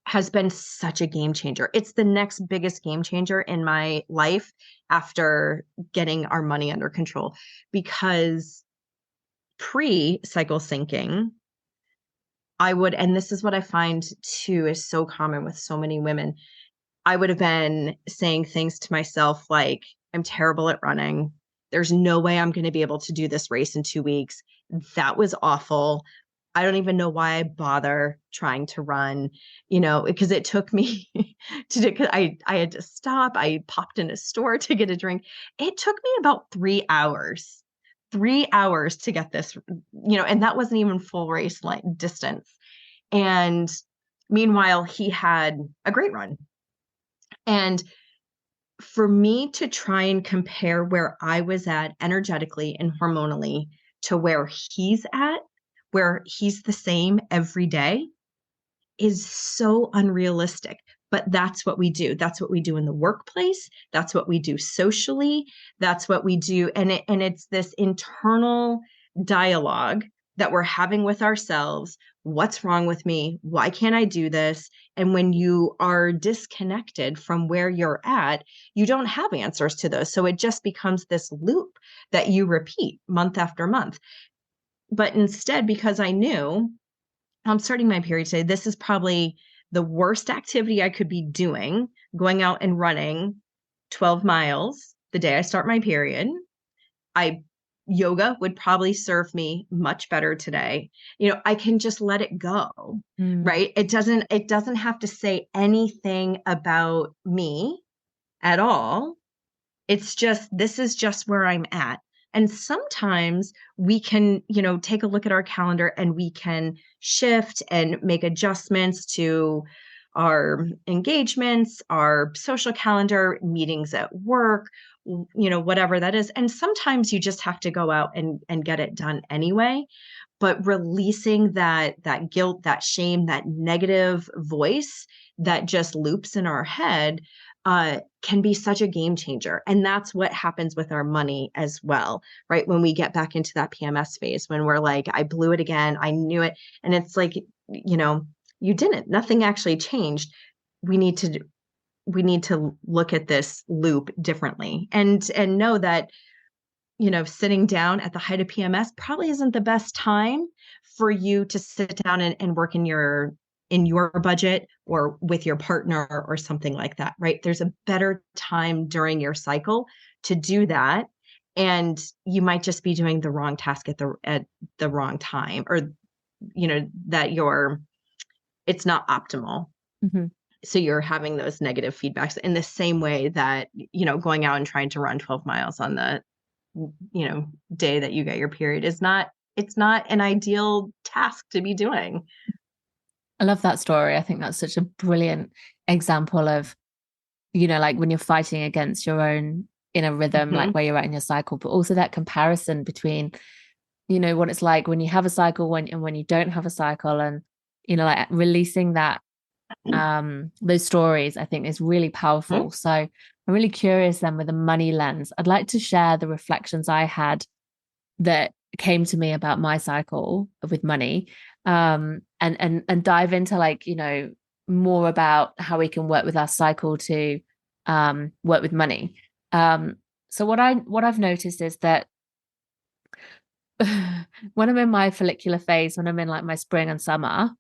has been such a game changer. It's the next biggest game changer in my life after getting our money under control, because pre-cycle syncing, and this is what I find too is so common with so many women, I would have been saying things to myself like, I'm terrible at running. There's no way I'm going to be able to do this race in 2 weeks. That was awful. I don't even know why I bother trying to run, because it took me to do, cause I had to stop. I popped in a store to get a drink. It took me about 3 hours to get this, and that wasn't even full race distance. And meanwhile, he had a great run. And for me to try and compare where I was at energetically and hormonally to where he's at, where he's the same every day, is so unrealistic. But that's what we do. That's what we do in the workplace. That's what we do socially. That's what we do. And it's this internal dialogue that we're having with ourselves. What's wrong with me? Why can't I do this? And when you are disconnected from where you're at, you don't have answers to those. So it just becomes this loop that you repeat month after month. But instead, because I knew I'm starting my period today, this is probably the worst activity I could be doing going out and running 12 miles the day I start my period. Yoga would probably serve me much better today. I can just let it go. Right? It doesn't have to say anything about me at all. It's just, this is just where I'm at. And sometimes we can, take a look at our calendar and we can shift and make adjustments to our engagements, our social calendar, meetings at work, whatever that is. And sometimes you just have to go out and get it done anyway. But releasing that guilt, that shame, that negative voice that just loops in our head can be such a game changer. And that's what happens with our money as well, right? When we get back into that PMS phase, when we're like, I blew it again, I knew it. And it's like, you didn't, nothing actually changed. We need to look at this loop differently and know that, sitting down at the height of PMS probably isn't the best time for you to sit down and work in your budget or with your partner or something like that, right? There's a better time during your cycle to do that. And you might just be doing the wrong task at the wrong time, or, that it's not optimal. Mm-hmm. So you're having those negative feedbacks in the same way that, going out and trying to run 12 miles on the, day that you get your period it's not an ideal task to be doing. I love that story. I think that's such a brilliant example of, like when you're fighting against your own inner rhythm, like where you're at in your cycle, but also that comparison between, what it's like when you have a cycle and when you don't have a cycle, and, like releasing that, those stories, I think is really powerful. So I'm really curious then, with a money lens, I'd like to share the reflections I had that came to me about my cycle with money, and dive into, like, more about how we can work with our cycle to work with money. So what I've noticed is that when I'm in my follicular phase, when I'm in like my spring and summer,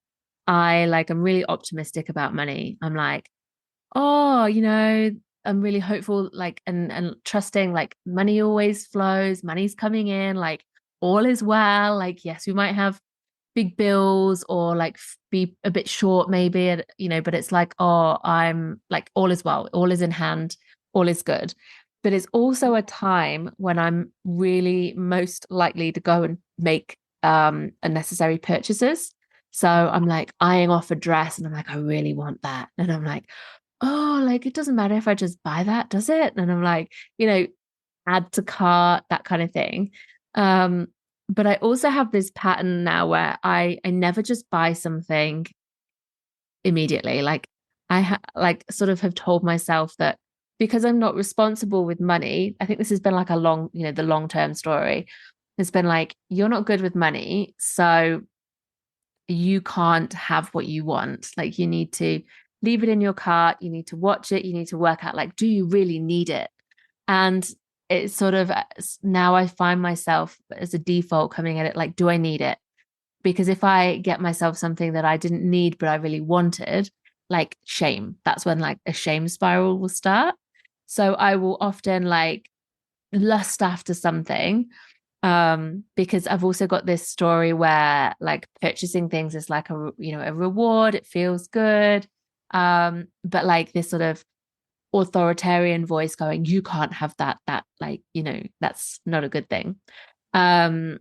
I'm really optimistic about money. I'm like, oh, I'm really hopeful, like, and trusting, like money always flows, money's coming in, like all is well. Like, yes, we might have big bills or like be a bit short maybe, but it's like, oh, I'm like, all is well, all is in hand, all is good. But it's also a time when I'm really most likely to go and make unnecessary purchases. So I'm like eyeing off a dress and I'm like, I really want that. And I'm like, oh, like, it doesn't matter if I just buy that, does it? And I'm like, add to cart, that kind of thing. But I also have this pattern now where I never just buy something immediately. Like like sort of have told myself that because I'm not responsible with money, I think this has been like a long, the long-term story. It's been like, you're not good with money, so you can't have what you want. Like, you need to leave it in your cart, you need to watch it, you need to work out, like, do you really need it? And it's sort of, now I find myself as a default coming at it like, do I need it? Because if I get myself something that I didn't need but I really wanted, like, shame, that's when like a shame spiral will start. So I will often like lust after something, because I've also got this story where like purchasing things is like a reward, it feels good, but like this sort of authoritarian voice going, you can't have that, like, that's not a good thing. And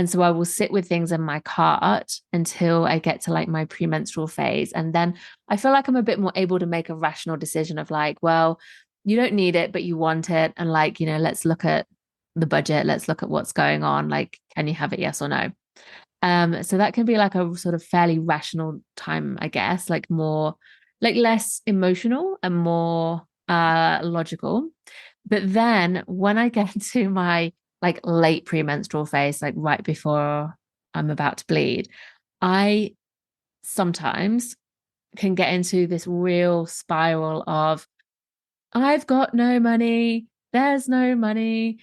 so I will sit with things in my cart until I get to like my premenstrual phase, and then I feel like I'm a bit more able to make a rational decision of like, well, you don't need it but you want it, and like, let's look at the budget, let's look at what's going on, like, can you have it, yes or no? So that can be like a sort of fairly rational time, I guess, like more, like less emotional and more logical. But then when I get to my like late premenstrual phase, like right before I'm about to bleed, I sometimes can get into this real spiral of, I've got no money, there's no money,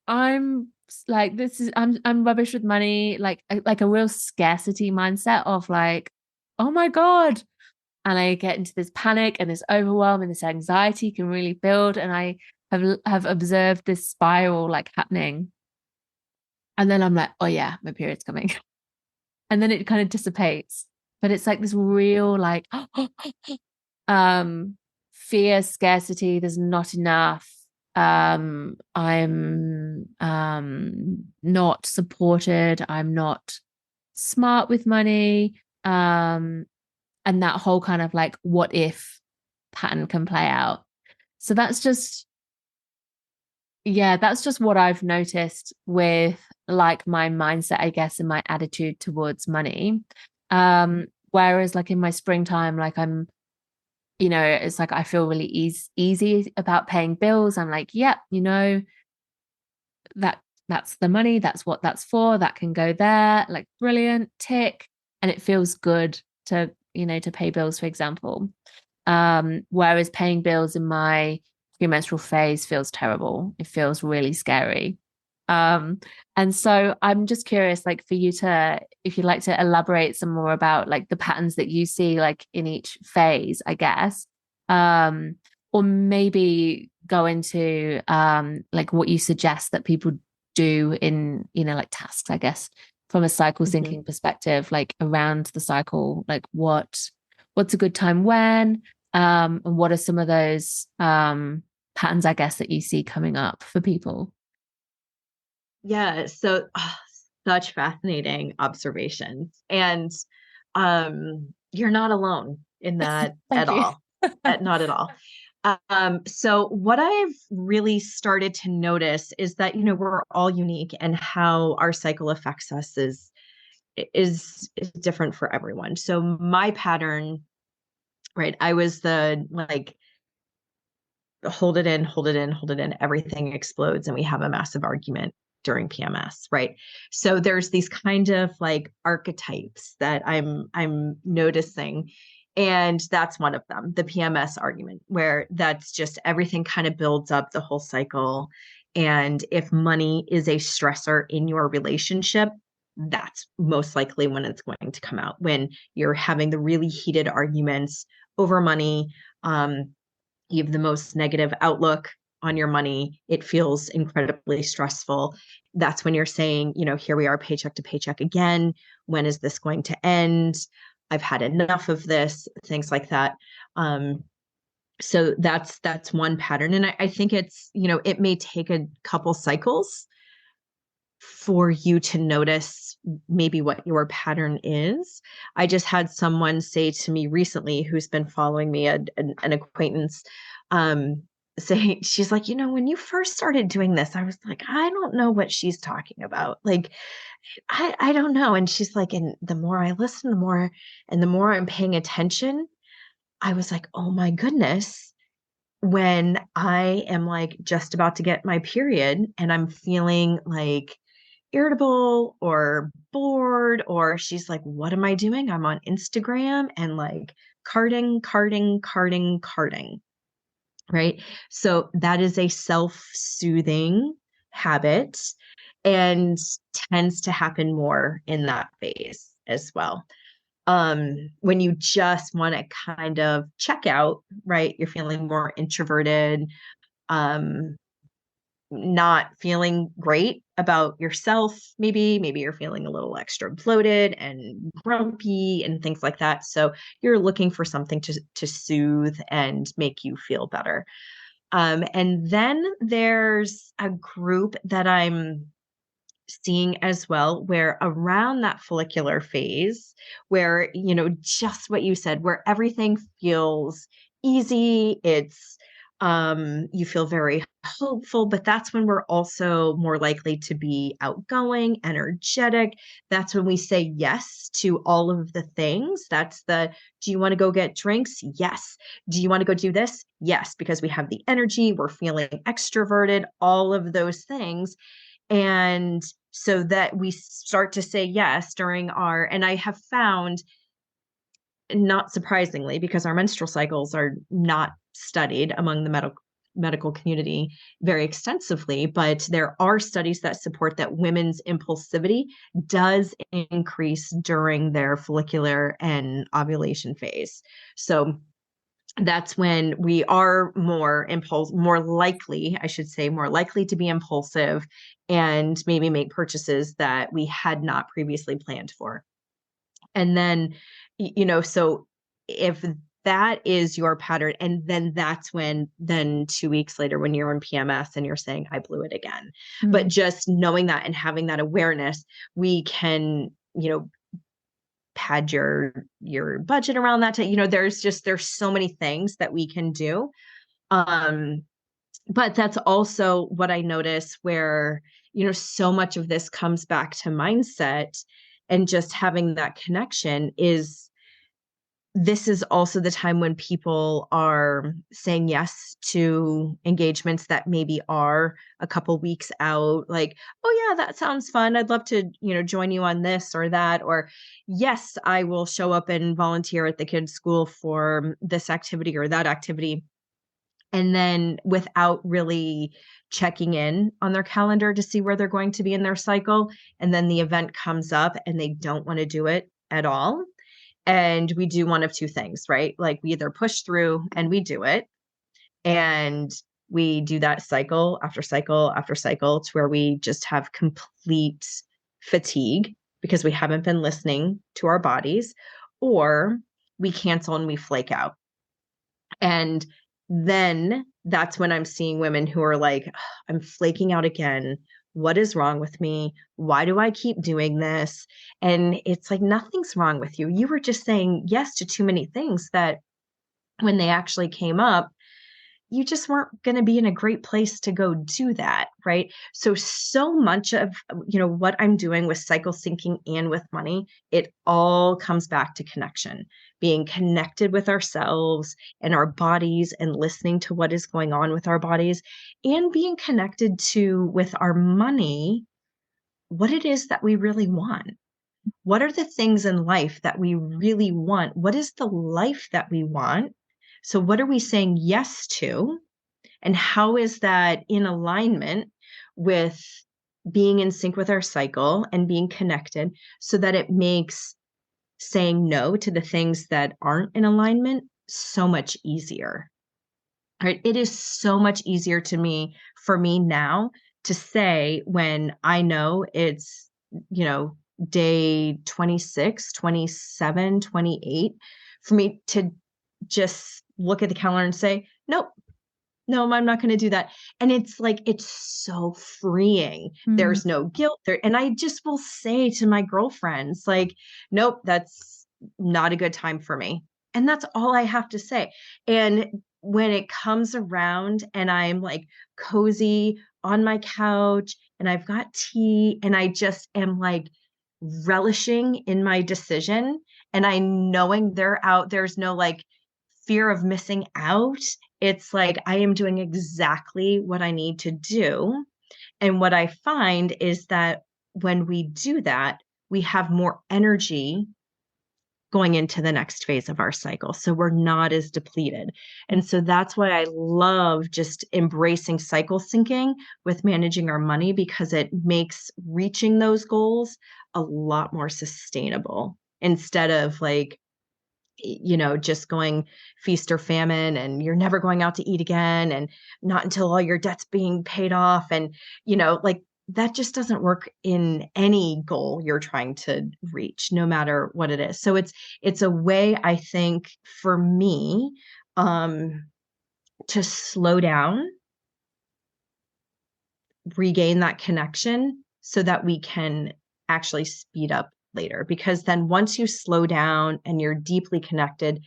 I'm like, this is, I'm rubbish with money, like a real scarcity mindset of like, oh my God, and I get into this panic and this overwhelm, and this anxiety can really build. And I have observed this spiral like happening. And then I'm like, oh yeah, my period's coming. And then it kind of dissipates. But it's like this real like um fear, scarcity, there's not enough. I'm not supported, I'm not smart with money. And that whole kind of like what if pattern can play out. So that's just what I've noticed with like my mindset, I guess, and my attitude towards money. Whereas like in my springtime, like it's like I feel really easy about paying bills. I'm like, yep, that's the money, that's what that's for, that can go there, like brilliant, tick. And it feels good to pay bills, for example. Whereas paying bills in my premenstrual phase feels terrible. It feels really scary. And so I'm just curious, like for you if you'd like to elaborate some more about like the patterns that you see like in each phase, I guess. Or maybe go into like what you suggest that people do in, like tasks, I guess, from a cycle syncing perspective, like around the cycle, like what's a good time when, and what are some of those patterns, I guess, that you see coming up for people? Yeah. So such fascinating observations. And you're not alone in that Thank at you. all. Not at all. So what I've really started to notice is that, we're all unique, and how our cycle affects us is different for everyone. So my pattern, right? I was the like, hold it in, hold it in, hold it in, everything explodes, and we have a massive argument during PMS, right? So there's these kind of like archetypes that I'm noticing. And that's one of them, the PMS argument, where that's just everything kind of builds up the whole cycle. And if money is a stressor in your relationship, that's most likely when it's going to come out, when you're having the really heated arguments over money. You have the most negative outlook on your money. It feels incredibly stressful. That's when you're saying, here we are, paycheck to paycheck again. When is this going to end? I've had enough of this, things like that. So that's one pattern. And I think it's, it may take a couple cycles for you to notice maybe what your pattern is. I just had someone say to me recently, who's been following me, an acquaintance, say, she's like, when you first started doing this, I was like, I don't know what she's talking about. Like, I don't know. And she's like, and the more I listen, the more I'm paying attention, I was like, oh my goodness, when I am like just about to get my period and I'm feeling like irritable or bored, or she's like, what am I doing? I'm on Instagram and like carding, carding, carding, carding. Right. So that is a self-soothing habit, and tends to happen more in that phase as well. When you just want to kind of check out, right? You're feeling more introverted, um, not feeling great about yourself. Maybe you're feeling a little extra bloated and grumpy and things like that. So you're looking for something to soothe and make you feel better. And then there's a group that I'm seeing as well, where around that follicular phase, where, just what you said, where everything feels easy, you feel very hopeful, but that's when we're also more likely to be outgoing, energetic. That's when we say yes to all of the things. Do you want to go get drinks? Yes. Do you want to go do this? Yes, because we have the energy, we're feeling extroverted, all of those things. And so that we start to say yes and I have found, not surprisingly, because our menstrual cycles are not studied among the medical community very extensively, but there are studies that support that women's impulsivity does increase during their follicular and ovulation phase. So that's when we are more likely, I should say, more likely to be impulsive and maybe make purchases that we had not previously planned for. And then, so if that is your pattern, and then that's when, then 2 weeks later, when you're in PMS and you're saying, I blew it again. But just knowing that and having that awareness, we can, pad your budget around that. There's so many things that we can do. But that's also what I notice where, so much of this comes back to mindset, and just having that connection this is also the time when people are saying yes to engagements that maybe are a couple weeks out. Like, oh yeah, that sounds fun. I'd love to, join you on this or that. Or yes, I will show up and volunteer at the kids' school for this activity or that activity. And then without really checking in on their calendar to see where they're going to be in their cycle. And then the event comes up and they don't want to do it at all. And we do one of two things, right? Like we either push through and we do it, and we do that cycle after cycle after cycle to where we just have complete fatigue because we haven't been listening to our bodies, or we cancel and we flake out. And then that's when I'm seeing women who are like, I'm flaking out again. What is wrong with me? Why do I keep doing this? And it's like, nothing's wrong with you. You were just saying yes to too many things that when they actually came up, you just weren't going to be in a great place to go do that, right? So much of, what I'm doing with cycle syncing and with money, it all comes back to connection, being connected with ourselves and our bodies and listening to what is going on with our bodies, and being connected to, with our money, what it is that we really want. What are the things in life that we really want? What is the life that we want? So what are we saying yes to? And how is that in alignment with being in sync with our cycle and being connected, so that it makes saying no to the things that aren't in alignment so much easier? Right? It is so much easier for me now to say, when I know it's, day 26, 27, 28, for me to just look at the calendar and say, nope, no, I'm not going to do that. And it's like, it's so freeing. There's no guilt there. And I just will say to my girlfriends, like, nope, that's not a good time for me. And that's all I have to say. And when it comes around and I'm like cozy on my couch and I've got tea and I just am like relishing in my decision, and I knowing there's no like fear of missing out. It's like I am doing exactly what I need to do. And what I find is that when we do that, we have more energy going into the next phase of our cycle. So we're not as depleted. And so that's why I love just embracing cycle syncing with managing our money, because it makes reaching those goals a lot more sustainable, instead of like, just going feast or famine and you're never going out to eat again and not until all your debt's being paid off. And, like that just doesn't work in any goal you're trying to reach, no matter what it is. So it's a way, I think, for me, to slow down, regain that connection so that we can actually speed up later. Because then once you slow down and you're deeply connected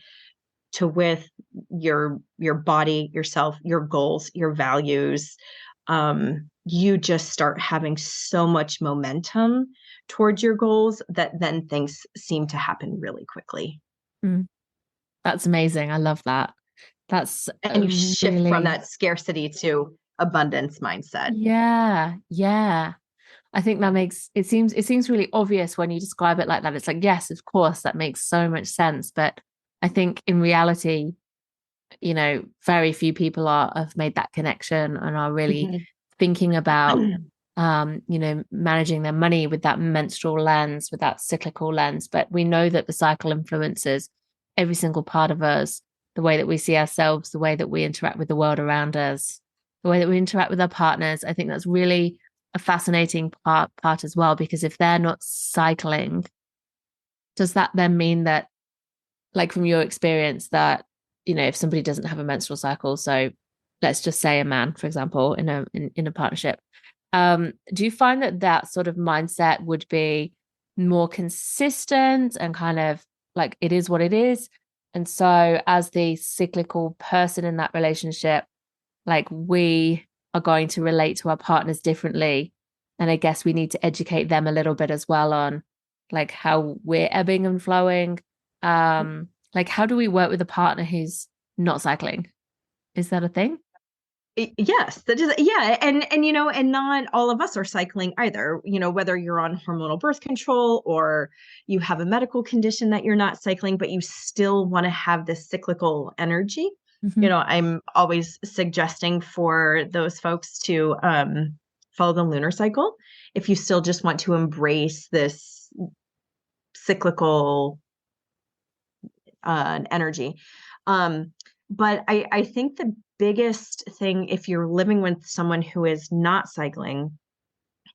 to with your body, yourself, your goals, your values, you just start having so much momentum towards your goals that then things seem to happen really quickly. That's amazing. I love that. That's and you shift from that scarcity to abundance mindset. Yeah. I think that makes it seems really obvious when you describe it like that. It's like, yes, of course, that makes so much sense. But I think in reality, very few people have made that connection and are really Mhm. thinking about managing their money with that menstrual lens, with that cyclical lens. But we know that the cycle influences every single part of us, the way that we see ourselves, the way that we interact with the world around us, the way that we interact with our partners. I think that's really a fascinating part as well, because if they're not cycling, does that then mean that, like from your experience, that if somebody doesn't have a menstrual cycle, so let's just say a man, for example, in a partnership, do you find that sort of mindset would be more consistent and kind of like it is what it is? And so as the cyclical person in that relationship, like we are going to relate to our partners differently. And I guess we need to educate them a little bit as well on like how we're ebbing and flowing. Like how do we work with a partner who's not cycling? Is that a thing? Yes, that is, yeah, and not all of us are cycling either. Whether you're on hormonal birth control or you have a medical condition that you're not cycling, but you still want to have this cyclical energy. Mm-hmm. I'm always suggesting for those folks to follow the lunar cycle if you still just want to embrace this cyclical energy. But I think the biggest thing, if you're living with someone who is not cycling,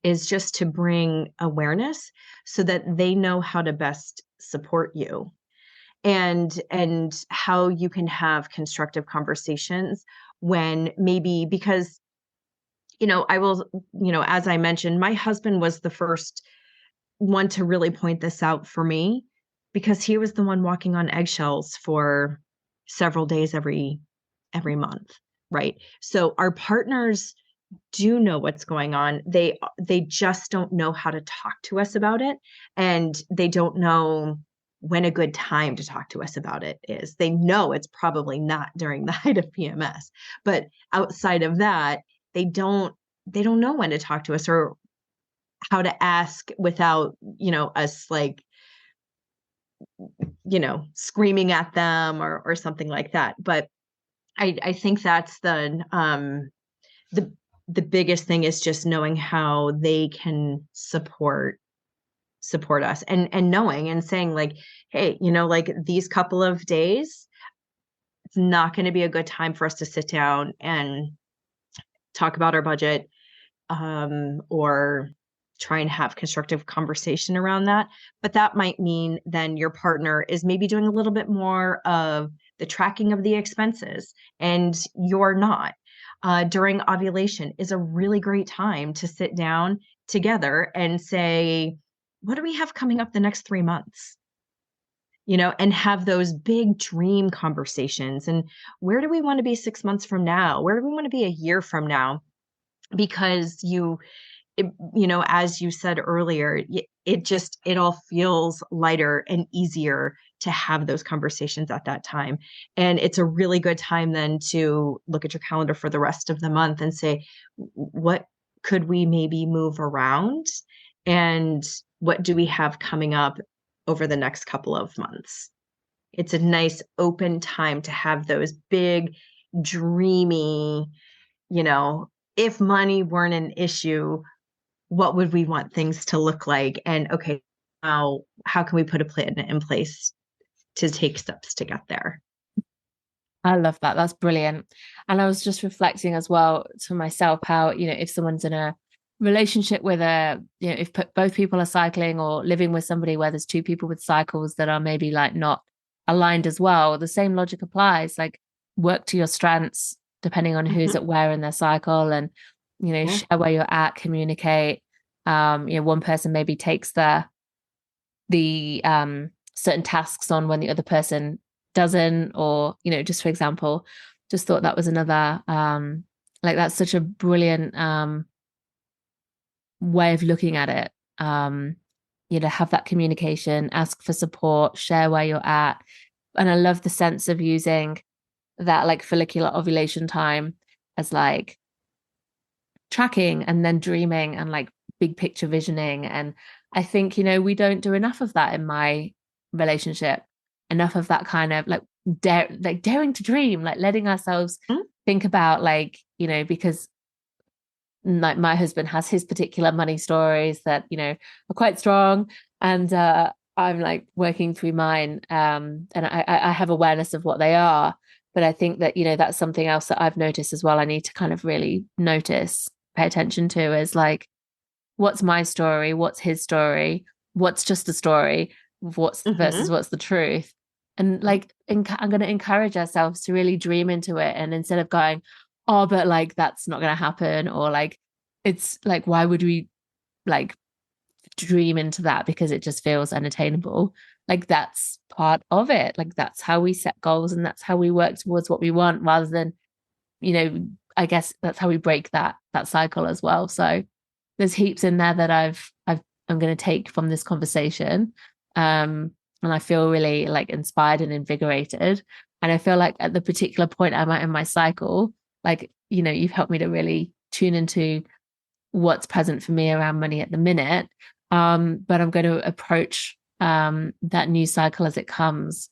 is just to bring awareness so that they know how to best support you and how you can have constructive conversations when maybe because I will, as I mentioned, my husband was the first one to really point this out for me because he was the one walking on eggshells for several days every month, right? So our partners do know what's going on. They just don't know how to talk to us about it, and they don't know when a good time to talk to us about it is. They know it's probably not during the height of PMS, but outside of that, they don't know when to talk to us or how to ask without, us like, screaming at them or something like that. But I think that's the the biggest thing is just knowing how they can support us and knowing and saying like, hey, like these couple of days, it's not going to be a good time for us to sit down and talk about our budget or try and have constructive conversation around that. But that might mean then your partner is maybe doing a little bit more of the tracking of the expenses and you're not. During ovulation is a really great time to sit down together and say, what do we have coming up the next 3 months? And have those big dream conversations. And where do we want to be 6 months from now? Where do we want to be a year from now? Because as you said earlier, it all feels lighter and easier to have those conversations at that time. And it's a really good time then to look at your calendar for the rest of the month and say, what could we maybe move around? And what do we have coming up over the next couple of months? It's a nice open time to have those big, dreamy, if money weren't an issue, what would we want things to look like? And okay, how can we put a plan in place to take steps to get there? I love that. That's brilliant. And I was just reflecting as well to myself how, if someone's in a relationship with if both people are cycling or living with somebody where there's two people with cycles that are maybe like not aligned as well, the same logic applies. Like work to your strengths depending on who's at where in their cycle and, share where you're at, communicate. One person maybe takes the certain tasks on when the other person doesn't, or just for example, just thought that was another like that's such a brilliant way of looking at it. Have that communication, ask for support, share where you're at. And I love the sense of using that like follicular ovulation time as like tracking and then dreaming and like big picture visioning. And I think, we don't do enough of that in my relationship, enough of that kind of like daring to dream, like letting ourselves Mm. think about, like, because like my husband has his particular money stories that, are quite strong. And I'm like working through mine. And I have awareness of what they are. But I think that, that's something else that I've noticed as well. I need to kind of really notice, pay attention to, is like, what's my story? What's his story? What's just a story? What's versus Mm-hmm. what's the truth? And like, I'm going to encourage ourselves to really dream into it. And instead of going, oh, but like, that's not going to happen, or like, it's like, why would we like dream into that? Because it just feels unattainable. Like, that's part of it. Like, that's how we set goals, and that's how we work towards what we want, rather than, I guess that's how we break that cycle as well. So there's heaps in there that I'm going to take from this conversation. And I feel really like inspired and invigorated. And I feel like at the particular point I'm at in my cycle, like, you've helped me to really tune into what's present for me around money at the minute. But I'm going to approach that new cycle as it comes,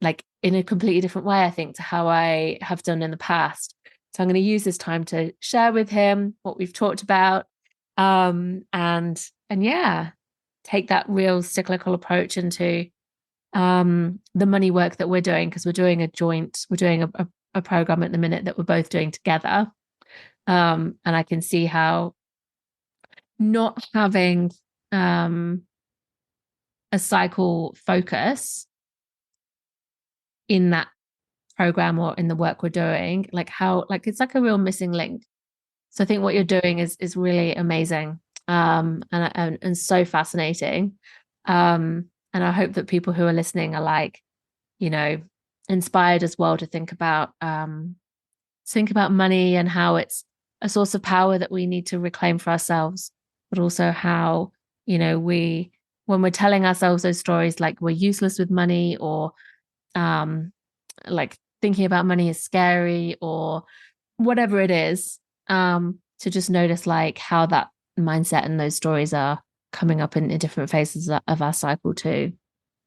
like in a completely different way, I think, to how I have done in the past. So I'm going to use this time to share with him what we've talked about. And yeah, take that real cyclical approach into the money work that we're doing, because we're doing a program at the minute that we're both doing together. And I can see how not having a cycle focus in that program or in the work we're doing, like how, like, it's like a real missing link. So I think what you're doing is really amazing, and so fascinating. And I hope that people who are listening are like, you know, inspired as well to think about money and how it's a source of power that we need to reclaim for ourselves, but also how, when we're telling ourselves those stories, like we're useless with money, or like thinking about money is scary, or whatever it is, to just notice like how that mindset and those stories are coming up in different phases of our cycle too.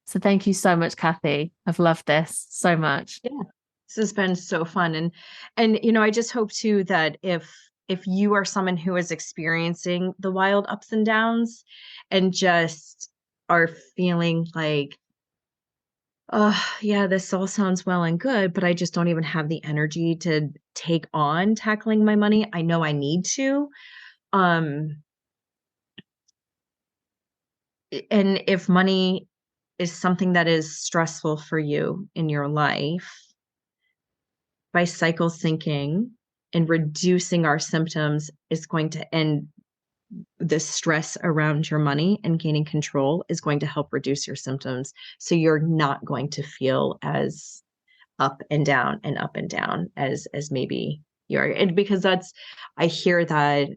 So thank you so much, Cathy. I've loved this so much. Yeah, this has been so fun. And I just hope too that if you are someone who is experiencing the wild ups and downs and just are feeling like, oh yeah, this all sounds well and good, but I just don't even have the energy to take on tackling my money. I know I need to. Um, and if money is something that is stressful for you in your life, by cycle syncing and reducing our symptoms is going to end the stress around your money, and gaining control is going to help reduce your symptoms. So you're not going to feel as up and down as maybe you're. And because I hear that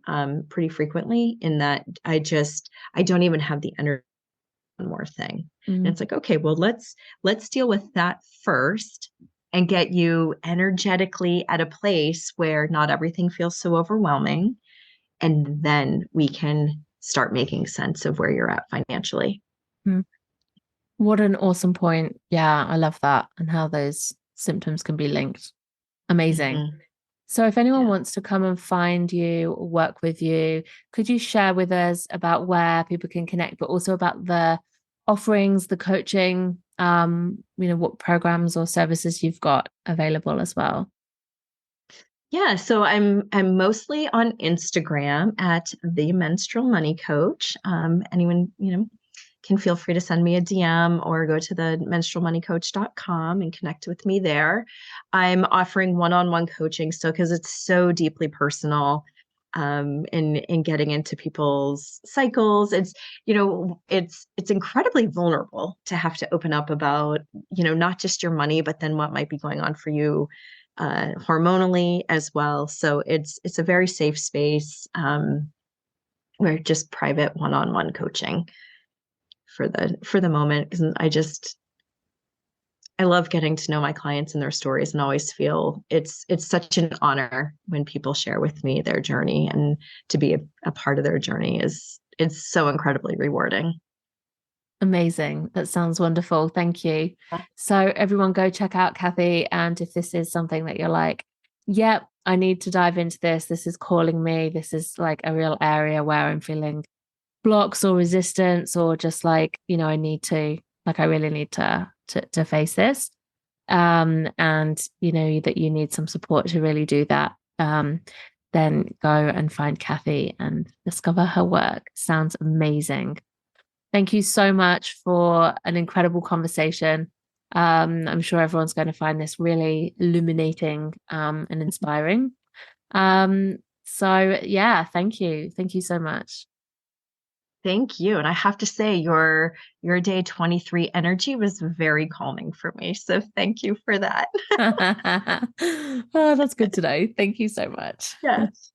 pretty frequently, in that I don't even have the energy for one more thing. And Mm. it's like, okay, well, let's deal with that first and get you energetically at a place where not everything feels so overwhelming. And then we can start making sense of where you're at financially. Mm. What an awesome point. Yeah, I love that, and how those symptoms can be linked. Amazing. Mm-hmm. So if anyone Yeah. wants to come and find you, work with you, could you share with us about where people can connect, but also about the offerings, the coaching, what programs or services you've got available as well? Yeah, so I'm mostly on Instagram at the Menstrual Money Coach. Anyone, can feel free to send me a DM or go to the menstrualmoneycoach.com and connect with me there. I'm offering one-on-one coaching, so because it's so deeply personal, in getting into people's cycles. It's incredibly vulnerable to have to open up about, not just your money, but then what might be going on for you hormonally as well. So it's a very safe space. We're just private one-on-one coaching for the moment, because I love getting to know my clients and their stories, and always feel it's such an honor when people share with me their journey, and to be a part of their journey is it's so incredibly rewarding. Amazing. That sounds wonderful. Thank you. So everyone go check out Cathy. And if this is something that you're like, yep, I need to dive into this. This is calling me. This is like a real area where I'm feeling blocks or resistance, or just like, I need to, like, I really need to face this. And that you need some support to really do that. Then go and find Cathy and discover her work. Sounds amazing. Thank you so much for an incredible conversation. I'm sure everyone's going to find this really illuminating and inspiring. So yeah, thank you. Thank you so much. Thank you. And I have to say your day 23 energy was very calming for me. So thank you for that. Oh, that's good to know. Thank you so much. Yes.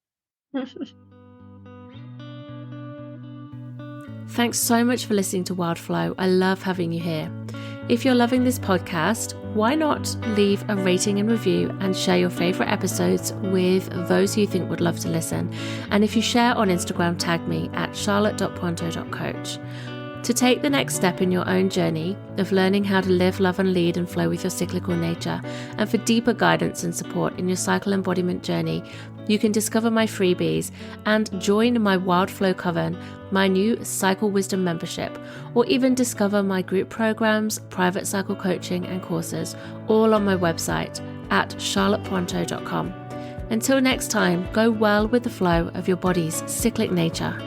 Thanks so much for listening to Wildflow. I love having you here. If you're loving this podcast, why not leave a rating and review and share your favorite episodes with those who you think would love to listen. And if you share on Instagram, tag me at charlotte.pointo.coach. To take the next step in your own journey of learning how to live, love and lead and flow with your cyclical nature, and for deeper guidance and support in your cycle embodiment journey, you can discover my freebies and join my Wildflow Coven, my new Cycle Wisdom membership, or even discover my group programs, private cycle coaching and courses, all on my website at charlottepointo.com. Until next time, go well with the flow of your body's cyclic nature.